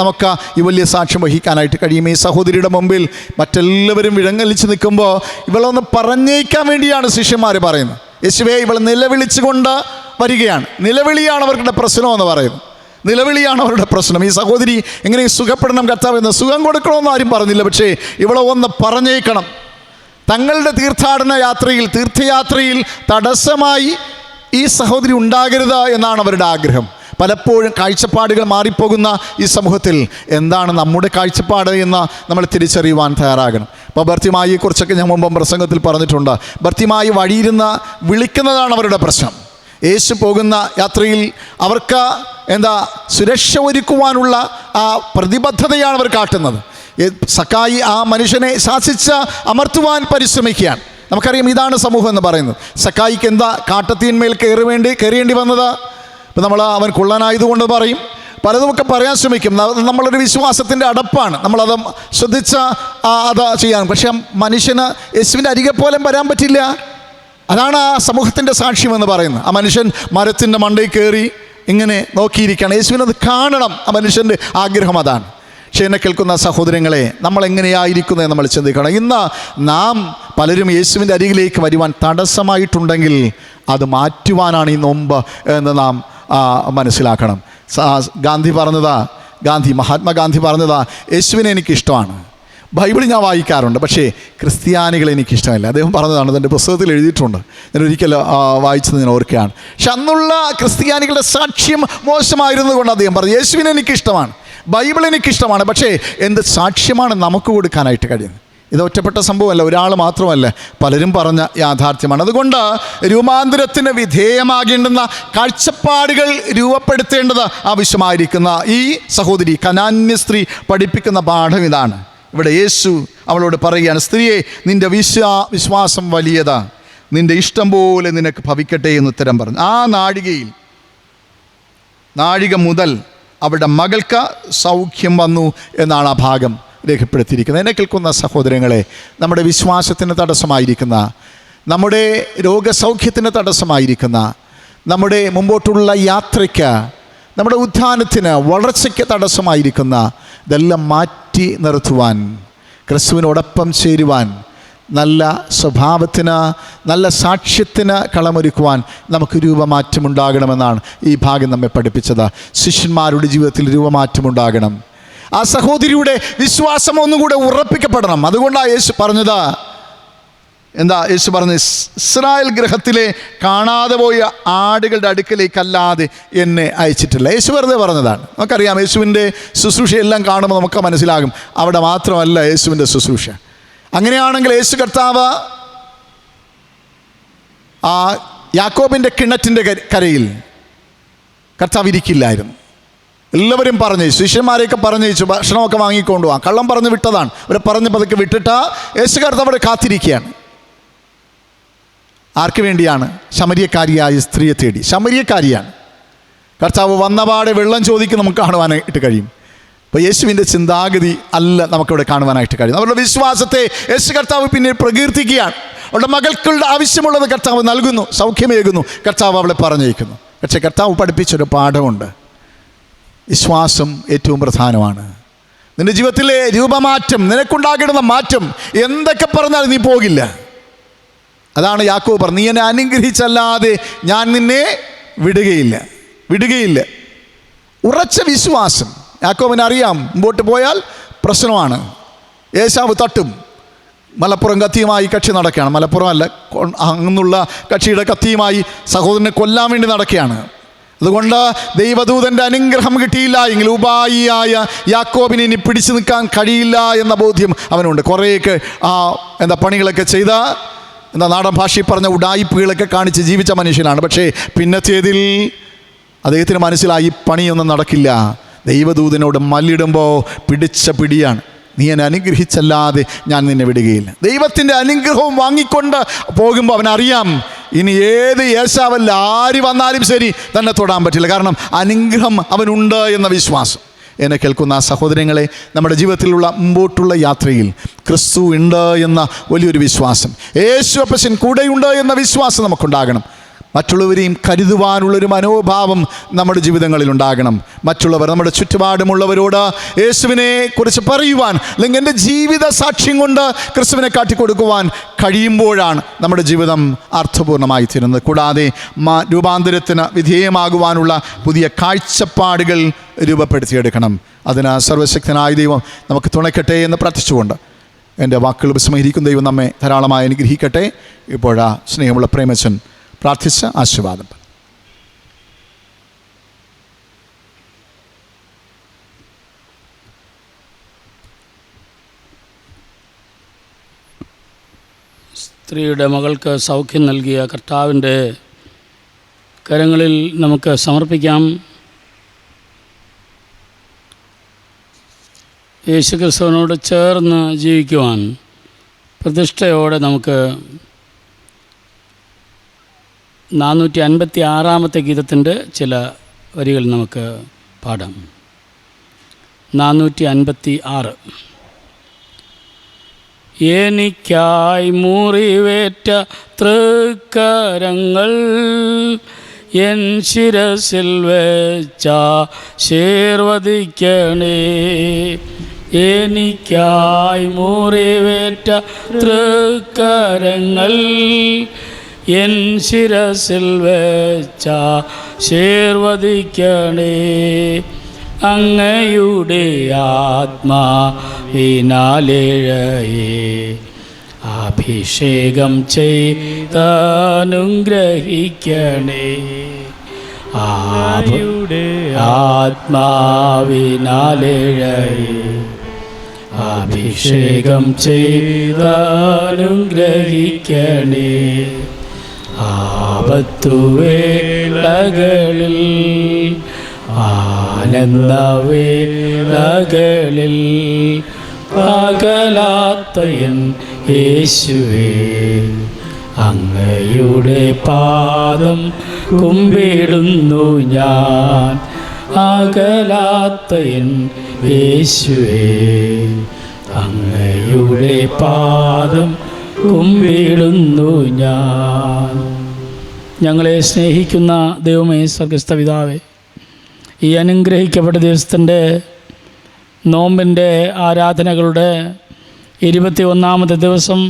നമുക്ക് ഈ വലിയ സാക്ഷ്യം വഹിക്കാനായിട്ട് കഴിയും. ഈ സഹോദരിയുടെ മുമ്പിൽ മറ്റെല്ലാവരും വിഴങ്ങലിച്ച് നിൽക്കുമ്പോൾ ഇവളൊന്ന് പറഞ്ഞേക്കാൻ വേണ്ടിയാണ് ശിഷ്യന്മാർ പറയുന്നത്. യേശുവേ, ഇവൾ നിലവിളിച്ചുകൊണ്ട് വരികയാണ്. നിലവിളിയാണ് അവരുടെ പ്രശ്നമെന്ന് പറയുന്നത്. നിലവിളിയാണ് അവരുടെ പ്രശ്നം. ഈ സഹോദരി എങ്ങനെ സുഖപ്പെടണം കർത്താവെന്ന്, സുഖം കൊടുക്കണമെന്ന് ആരും പറഞ്ഞില്ല. പക്ഷേ ഇവളെ ഒന്ന് പറഞ്ഞേക്കണം. തങ്ങളുടെ തീർത്ഥയാത്രയിൽ തടസ്സമായി ഈ സഹോദരി ഉണ്ടാകരുത് എന്നാണ് അവരുടെ ആഗ്രഹം. പലപ്പോഴും കാഴ്ചപ്പാടുകൾ മാറിപ്പോകുന്ന ഈ സമൂഹത്തിൽ എന്താണ് നമ്മുടെ കാഴ്ചപ്പാട് എന്ന് നമ്മൾ തിരിച്ചറിയുവാൻ തയ്യാറാകണം. ഇപ്പോൾ ബർത്തിമായിയെക്കുറിച്ചൊക്കെ ഞാൻ മുമ്പ് പ്രസംഗത്തിൽ പറഞ്ഞിട്ടുണ്ട്. ബർത്തിമായി വഴിയിരുന്ന് വിളിക്കുന്നതാണ് അവരുടെ പ്രശ്നം. യേശു പോകുന്ന യാത്രയിൽ അവർക്ക് സുരക്ഷ ഒരുക്കുവാനുള്ള ആ പ്രതിബദ്ധതയാണ് അവർ കാട്ടുന്നത്. സക്കായി ആ മനുഷ്യനെ ശാസിച്ച് അമർത്തുവാൻ പരിശ്രമിക്കുകയാണ്. നമുക്കറിയാം, ഇതാണ് സമൂഹം എന്ന് പറയുന്നത്. സക്കായിക്ക് കാട്ടത്തീന്മേൽ കയറേണ്ടി വന്നത്. ഇപ്പം അവൻ കുള്ളനായതുകൊണ്ട് പറയും, പലതുമൊക്കെ പറയാൻ ശ്രമിക്കും. നമ്മളൊരു വിശ്വാസത്തിൻ്റെ അടപ്പാണ്, നമ്മളത് ശ്രദ്ധിച്ച് അത് ചെയ്യാൻ. പക്ഷേ മനുഷ്യന് യേശുവിൻ്റെ അരികെ പോലും വരാൻ പറ്റില്ല. അതാണ് ആ സമൂഹത്തിൻ്റെ സാക്ഷ്യമെന്ന് പറയുന്നത്. ആ മനുഷ്യൻ മരത്തിൻ്റെ മണ്ടയിൽ കയറി ഇങ്ങനെ നോക്കിയിരിക്കുകയാണ്. യേശുവിനത് കാണണം. ആ മനുഷ്യൻ്റെ ആഗ്രഹം അതാണ്. പക്ഷേ എന്നെ കേൾക്കുന്ന സഹോദരങ്ങളെ, നമ്മളെങ്ങനെയായിരിക്കുന്നത് നമ്മൾ ചിന്തിക്കണം. ഇന്ന് നാം പലരും യേശുവിൻ്റെ അരികിലേക്ക് വരുവാൻ തടസ്സമായിട്ടുണ്ടെങ്കിൽ അത് മാറ്റുവാനാണ് ഈ നോമ്പ് എന്ന് നാം മനസ്സിലാക്കണം. മഹാത്മാഗാന്ധി പറഞ്ഞതാ, യേശുവിനെ എനിക്കിഷ്ടമാണ്, ബൈബിൾ ഞാൻ വായിക്കാറുണ്ട്, പക്ഷേ ക്രിസ്ത്യാനികളെ എനിക്കിഷ്ടമല്ല. അദ്ദേഹം പറഞ്ഞതാണ്, എൻ്റെ പുസ്തകത്തിൽ എഴുതിയിട്ടുണ്ട്. ഞാൻ ഒരിക്കൽ വായിച്ചത് ഞാൻ ഓർക്കുകയാണ്. പക്ഷെ അന്നുള്ള ക്രിസ്ത്യാനികളുടെ സാക്ഷ്യം മോശമായിരുന്നു കൊണ്ട് അദ്ദേഹം പറഞ്ഞു, യേശുവിനെ എനിക്കിഷ്ടമാണ്, ബൈബിൾ എനിക്കിഷ്ടമാണ്, പക്ഷേ എന്ത് സാക്ഷ്യമാണ് നമുക്ക് കൊടുക്കാനായിട്ട് കഴിയുന്നത്? ഇത് ഒറ്റപ്പെട്ട സംഭവമല്ല, ഒരാൾ മാത്രമല്ല, പലരും പറഞ്ഞ യാഥാർത്ഥ്യമാണ്. അതുകൊണ്ട് രൂപാന്തരത്തിന് വിധേയമാകേണ്ടുന്ന കാഴ്ചപ്പാടുകൾ രൂപപ്പെടുത്തേണ്ടത് ആവശ്യമായിരിക്കുന്ന ഈ സഹോദരി കനാന്യ സ്ത്രീ പഠിപ്പിക്കുന്ന പാഠം ഇതാണ്. ഇവിടെ യേശു അവളോട് പറയുകയാണ്, സ്ത്രീയെ, നിൻ്റെ വിശ്വാസം വലിയതാ, നിൻ്റെ ഇഷ്ടം പോലെ നിനക്ക് ഭവിക്കട്ടെ എന്ന് ഉത്തരം പറഞ്ഞു. ആ നാഴിക മുതൽ അവരുടെ മകൾക്ക് സൗഖ്യം വന്നു എന്നാണ് ആ ഭാഗം രേഖപ്പെടുത്തിയിരിക്കുന്നത്. എന്നെ കേൾക്കുന്ന സഹോദരങ്ങളെ, നമ്മുടെ വിശ്വാസത്തിന് തടസ്സമായിരിക്കുന്ന, നമ്മുടെ രോഗസൗഖ്യത്തിന് തടസ്സമായിരിക്കുന്ന, നമ്മുടെ മുമ്പോട്ടുള്ള യാത്രയ്ക്ക്, നമ്മുടെ ഉത്ഥാനത്തിന്, വളർച്ചയ്ക്ക് തടസ്സമായിരിക്കുന്ന ഇതെല്ലാം മാറ്റി നിർത്തുവാൻ, ക്രിസ്തുവിനോടൊപ്പം ചേരുവാൻ, നല്ല സ്വഭാവത്തിന്, നല്ല സാക്ഷ്യത്തിന് കളമൊരുക്കുവാൻ നമുക്ക് രൂപമാറ്റമുണ്ടാകണമെന്നാണ് ഈ ഭാഗം നമ്മെ പഠിപ്പിച്ചത്. ശിഷ്യന്മാരുടെ ജീവിതത്തിൽ രൂപമാറ്റമുണ്ടാകണം. ആ സഹോദരിയുടെ വിശ്വാസം ഒന്നുകൂടെ ഉറപ്പിക്കപ്പെടണം. അതുകൊണ്ടാണ് യേശു പറഞ്ഞത്, യേശു പറഞ്ഞു, ഇസ്രായേൽ ഗൃഹത്തിലെ കാണാതെ പോയ ആടുകളുടെ അടുക്കലേക്കല്ലാതെ എന്നെ അയച്ചിട്ടില്ല. യേശു വെറുതെ പറഞ്ഞതാണ്. നമുക്കറിയാം, യേശുവിൻ്റെ ശുശ്രൂഷയെല്ലാം കാണുമ്പോൾ നമുക്ക് മനസ്സിലാകും അവിടെ മാത്രമല്ല യേശുവിൻ്റെ ശുശ്രൂഷ. അങ്ങനെയാണെങ്കിൽ യേശു കർത്താവ് ആ യാക്കോബിൻ്റെ കിണറ്റിൻ്റെ കരയിൽ കർത്താവ് ഇരിക്കില്ലായിരുന്നു. എല്ലാവരും പറഞ്ഞയച്ചു, ശിഷ്യന്മാരെയൊക്കെ പറഞ്ഞയച്ചു, ഭക്ഷണമൊക്കെ വാങ്ങിക്കൊണ്ടുപോകാം. കള്ളം പറഞ്ഞ് വിട്ടതാണ്. അവരെ പറഞ്ഞ് പതുക്കെ വിട്ടിട്ട് യേശു കർത്താവ് അവിടെ കാത്തിരിക്കുകയാണ്. ആർക്ക് വേണ്ടിയാണ്? ശമര്യക്കാരിയായ സ്ത്രീയെ തേടി. ശമര്യക്കാരിയാണ്. കർത്താവ് വന്നപാടെ വെള്ളം ചോദിക്കും നമുക്ക് കാണുവാനായിട്ട് കഴിയും. അപ്പോൾ യേശുവിൻ്റെ ചിന്താഗതി അല്ല നമുക്കവിടെ കാണുവാനായിട്ട് കഴിയും. അവരുടെ വിശ്വാസത്തെ യേശു കർത്താവ് പിന്നീട് പ്രകീർത്തിക്കുകയാണ്. അവരുടെ മകൾക്കുള്ള ആവശ്യമുള്ളത് കർത്താവ് നൽകുന്നു, സൗഖ്യമേകുന്നു, കർത്താവ് അവളെ പറഞ്ഞയക്കുന്നു. പക്ഷേ കർത്താവ് പഠിപ്പിച്ചൊരു പാഠമുണ്ട്. വിശ്വാസം ഏറ്റവും പ്രധാനമാണ്. നിൻ്റെ ജീവിതത്തിലെ രൂപമാറ്റം, നിനക്കുണ്ടാകേണ്ടുന്ന മാറ്റം, എന്തൊക്കെ പറഞ്ഞാൽ നീ പോകില്ല. അതാണ് യാക്കോബ് പറഞ്ഞു, നീ എന്നെ അനുഗ്രഹിച്ചല്ലാതെ ഞാൻ നിന്നെ വിടുകയില്ല. ഉറച്ച വിശ്വാസം. യാക്കോബിന് അറിയാം മുമ്പോട്ട് പോയാൽ പ്രശ്നമാണ്. ഏശാവ് തട്ടും. മലപ്പുറം കത്തിയുമായി കക്ഷി നടക്കുകയാണ്. മലപ്പുറം അല്ല, അങ്ങുള്ള കക്ഷിയുടെ കത്തിയുമായി സഹോദരനെ കൊല്ലാൻ വേണ്ടി നടക്കുകയാണ്. അതുകൊണ്ട് ദൈവദൂതൻ്റെ അനുഗ്രഹം കിട്ടിയില്ല എങ്കിൽ ഉപായിയായ യാക്കോബിനെ ഇനി പിടിച്ചു നിൽക്കാൻ കഴിയില്ല എന്ന ബോധ്യം അവനുണ്ട്. കുറേയൊക്കെ പണികളൊക്കെ ചെയ്ത നാടൻ ഭാഷയിൽ പറഞ്ഞ ഉഡായിപ്പുകളൊക്കെ കാണിച്ച് ജീവിച്ച മനുഷ്യനാണ്. പക്ഷേ പിന്നത്തേതിൽ അദ്ദേഹത്തിന് മനസ്സിലായി പണിയൊന്നും നടക്കില്ല. ദൈവദൂതനോട് മല്ലിടുമ്പോൾ പിടിച്ച പിടിയാണ്. നീ എന്നെ അനുഗ്രഹിച്ചല്ലാതെ ഞാൻ നിന്നെ വിടുകയില്ല. ദൈവത്തിൻ്റെ അനുഗ്രഹവും വാങ്ങിക്കൊണ്ട് പോകുമ്പോൾ അവനറിയാം ഇനി ഏത് യേശാവല്ല ആര് വന്നാലും ശരി തന്നെ തൊടാൻ പറ്റില്ല. കാരണം അനുഗ്രഹം അവനുണ്ട് എന്ന വിശ്വാസം. എന്നെ കേൾക്കുന്ന സഹോദരങ്ങളെ, നമ്മുടെ ജീവിതത്തിലുള്ള മുമ്പോട്ടുള്ള യാത്രയിൽ ക്രിസ്തു ഉണ്ട് എന്ന വലിയൊരു വിശ്വാസം, യേശു അപ്പച്ചൻ കൂടെയുണ്ട് എന്ന വിശ്വാസം നമുക്കുണ്ടാകണം. മറ്റുള്ളവരെയും കരുതുവാനുള്ളൊരു മനോഭാവം നമ്മുടെ ജീവിതങ്ങളിൽ ഉണ്ടാകണം. മറ്റുള്ളവർ, നമ്മുടെ ചുറ്റുപാടുമുള്ളവരോട് യേശുവിനെ കുറിച്ച് പറയുവാൻ, അല്ലെങ്കിൽ എൻ്റെ ജീവിത സാക്ഷ്യം കൊണ്ട് ക്രിസ്തുവിനെ കാട്ടിക്കൊടുക്കുവാൻ കഴിയുമ്പോഴാണ് നമ്മുടെ ജീവിതം അർത്ഥപൂർണ്ണമായി തീരുന്നത്. കൂടാതെ രൂപാന്തരത്തിന് വിധേയമാകുവാനുള്ള പുതിയ കാഴ്ചപ്പാടുകൾ രൂപപ്പെടുത്തിയെടുക്കണം. അതിന് സർവശക്തനായ ദൈവം നമുക്ക് തുണയ്ക്കട്ടെ എന്ന് പ്രാർത്ഥിച്ചുകൊണ്ട് എൻ്റെ വാക്കുകൾ വിസ്മരിക്കും. ദൈവം നമ്മെ ധാരാളമായി അനുഗ്രഹിക്കട്ടെ. ഇപ്പോഴാ സ്നേഹമുള്ള പ്രേമച്ചൻ പ്രാർത്ഥിച്ച ആശീർവാദം.
സ്ത്രീയുടെ മകൾക്ക് സൗഖ്യം നൽകിയ കർത്താവിൻ്റെ കരങ്ങളിൽ നമുക്ക് സമർപ്പിക്കാം. യേശുക്രിസ്തുവിനോട് ചേർന്ന് ജീവിക്കുവാൻ പ്രതിഷ്ഠയോടെ നമുക്ക് 456 ഗീതത്തിൻ്റെ ചില വരികൾ നമുക്ക് പാടാം. 456. എനിക്കായി മുറിവേറ്റ തൃക്കരങ്ങൾ എൻ ശിരസിൽ വെച്ച ശീർവദിക്കണേ. എനിക്കായി മുറിവേറ്റ തൃക്കരങ്ങൾ എൻ ശിരസിൽ വെച്ച ശീർവദിക്കണേ. അങ്ങയുടെ ആത്മാവിനാലേഴയെ അഭിഷേകം ചെയ്തനുഗ്രഹിക്കണേ. അങ്ങയുടെ ആത്മാവിനാലേഴയെ അഭിഷേകം ചെയ്തനുഗ്രഹിക്കണേ. ആപത്തുവേളകളിൽ ആനന്ദവേളകളിൽ പകലാത്ത എൻ യേശുവേ അങ്ങയുടെ പാദം കുമ്പിടുന്നു ഞാൻ. അകലാത്ത എൻ യേശുവേ അങ്ങയുടെ പാദം കുമ്പിടുന്നു ഞാൻ. ഞങ്ങളെ സ്നേഹിക്കുന്ന ദൈവമേ, സ്വർഗ്ഗസ്ഥ പിതാവേ, ഈ അനുഗ്രഹിക്കപ്പെട്ട ദിവസത്തിൻ്റെ നോമ്പിൻ്റെ ആരാധനകളുടെ 21ാമത്തെ ദിവസം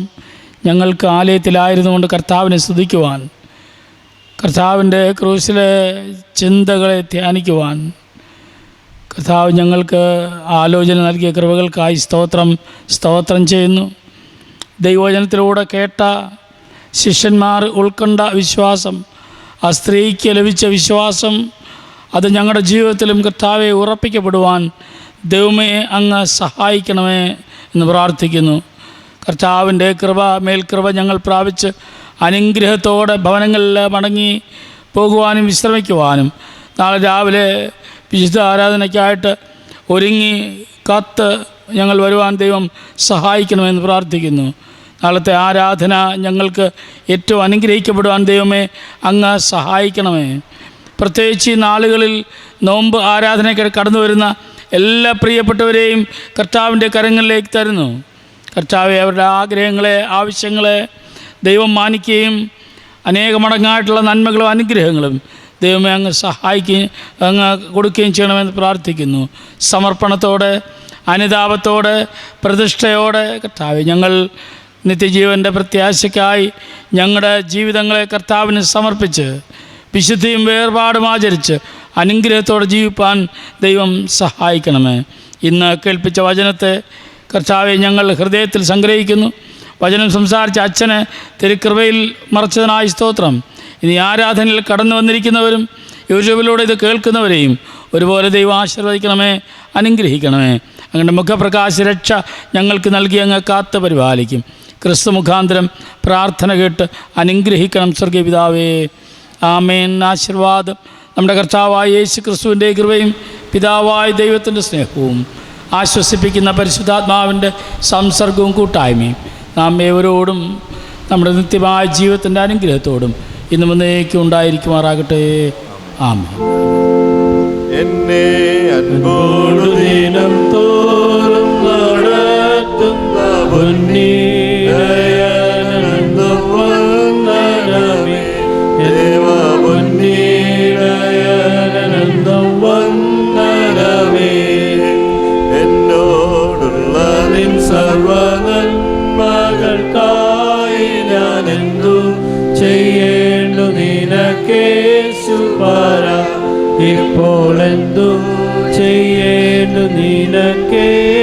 ഞങ്ങൾക്ക് ആലയത്തിലായിരുന്നു കൊണ്ട് കർത്താവിനെ സ്തുതിക്കുവാൻ, കർത്താവിൻ്റെ ക്രൂശിലെ ചിന്തകളെ ധ്യാനിക്കുവാൻ കർത്താവ് ഞങ്ങൾക്ക് ആലോചന നൽകിയ കൃപകൾക്കായി സ്തോത്രം ചെയ്യുന്നു. ദൈവവചനത്തിലൂടെ കേട്ട ശിഷ്യന്മാർ ഉൾക്കൊണ്ട വിശ്വാസം, ആ സ്ത്രീക്ക് ലഭിച്ച വിശ്വാസം, അത് ഞങ്ങളുടെ ജീവിതത്തിലും കർത്താവെ ഉറപ്പിക്കപ്പെടുവാൻ ദൈവമേ അങ്ങ് സഹായിക്കണമേ എന്ന് പ്രാർത്ഥിക്കുന്നു. കർത്താവിൻ്റെ മേൽകൃപ ഞങ്ങൾ പ്രാപിച്ച് അനുഗ്രഹത്തോടെ ഭവനങ്ങളിൽ മടങ്ങി പോകുവാനും വിശ്രമിക്കുവാനും നാളെ രാവിലെ വിശുദ്ധ ആരാധനയ്ക്കായിട്ട് ഒരുങ്ങി കാത്ത് ഞങ്ങൾ വരുവാൻ ദൈവം സഹായിക്കണമെന്ന് പ്രാർത്ഥിക്കുന്നു. നാളത്തെ ആരാധന ഞങ്ങൾക്ക് ഏറ്റവും അനുഗ്രഹിക്കപ്പെടുവാൻ ദൈവമേ അങ്ങ് സഹായിക്കണമേ. പ്രത്യേകിച്ച് ഈ നാളുകളിൽ നോമ്പ് ആരാധനയ്ക്ക് കടന്നു വരുന്ന എല്ലാ പ്രിയപ്പെട്ടവരെയും കർത്താവിൻ്റെ കരങ്ങളിലേക്ക് തരുന്നു. കർത്താവെ, അവരുടെ ആഗ്രഹങ്ങളെ, ആവശ്യങ്ങളെ ദൈവം മാനിക്കുകയും അനേകമടങ്ങായിട്ടുള്ള നന്മകളും അനുഗ്രഹങ്ങളും ദൈവമേ അങ്ങ് സഹായിക്കുകയും അങ്ങ് കൊടുക്കുകയും ചെയ്യണമെന്ന് പ്രാർത്ഥിക്കുന്നു. സമർപ്പണത്തോടെ, അനുതാപത്തോടെ, പ്രതിഷ്ഠയോടെ കർത്താവെ, ഞങ്ങൾ നിത്യജീവൻ്റെ പ്രത്യാശയ്ക്കായി ഞങ്ങളുടെ ജീവിതങ്ങളെ കർത്താവിന് സമർപ്പിച്ച് വിശുദ്ധിയും വേർപാടും ആചരിച്ച് അനുഗ്രഹത്തോടെ ജീവിപ്പാൻ ദൈവം സഹായിക്കണമേ. ഇന്ന് കേൾപ്പിച്ച വചനത്തെ കർത്താവെ ഞങ്ങൾ ഹൃദയത്തിൽ സംഗ്രഹിക്കുന്നു. വചനം സംസാരിച്ച അച്ഛനെ തിരുക്കൃപയിൽ മറച്ചതിനായി സ്തോത്രം. ഇനി ആരാധനയിൽ കടന്നു വന്നിരിക്കുന്നവരും യൂട്യൂബിലൂടെ ഇത് കേൾക്കുന്നവരെയും ഒരുപോലെ ദൈവം ആശീർവദിക്കണമേ, അനുഗ്രഹിക്കണമേ. അങ്ങനെ മുഖപ്രകാശ രക്ഷ ഞങ്ങൾക്ക് നൽകി അങ്ങ് കാത്ത് പരിപാലിക്കും. ക്രിസ്തു മുഖാന്തരം പ്രാർത്ഥന കേട്ട് അനുഗ്രഹിക്കണം സ്വർഗീയ പിതാവേ. ആമേൻ. ആശീർവാദം നമ്മുടെ കർത്താവായ യേശു ക്രിസ്തുവിൻ്റെ കൃപയും പിതാവായ ദൈവത്തിൻ്റെ സ്നേഹവും ആശ്വസിപ്പിക്കുന്ന പരിശുദ്ധാത്മാവിൻ്റെ സംസർഗവും കൂട്ടായ്മയും നാം ഏവരോടും നമ്മുടെ നിത്യമായ ജീവിതത്തിൻ്റെ അനുഗ്രഹത്തോടും ഇന്ന് മുന്നേക്കും ഉണ്ടായിരിക്കുമാറാകട്ടെ. ആമേൻ.
എന്നെ അൻപോടു ദിനം തോറും നടത്തുന്ന പൊന്നീടയനന്ദം വന്ദനമേ. ദേവ പൊന്നീടയനന്ദം വന്ദനമേ. എന്നോടുള്ള നിൻ സർവനന്മകൾക്കായി ഞാൻ എന്തു ചെയ്യേണ്ടു നിനക്കേശുപര. ഇപ്പോൾ എന്തു ചെയ്യേണ്ടു നിനക്കേശുപര.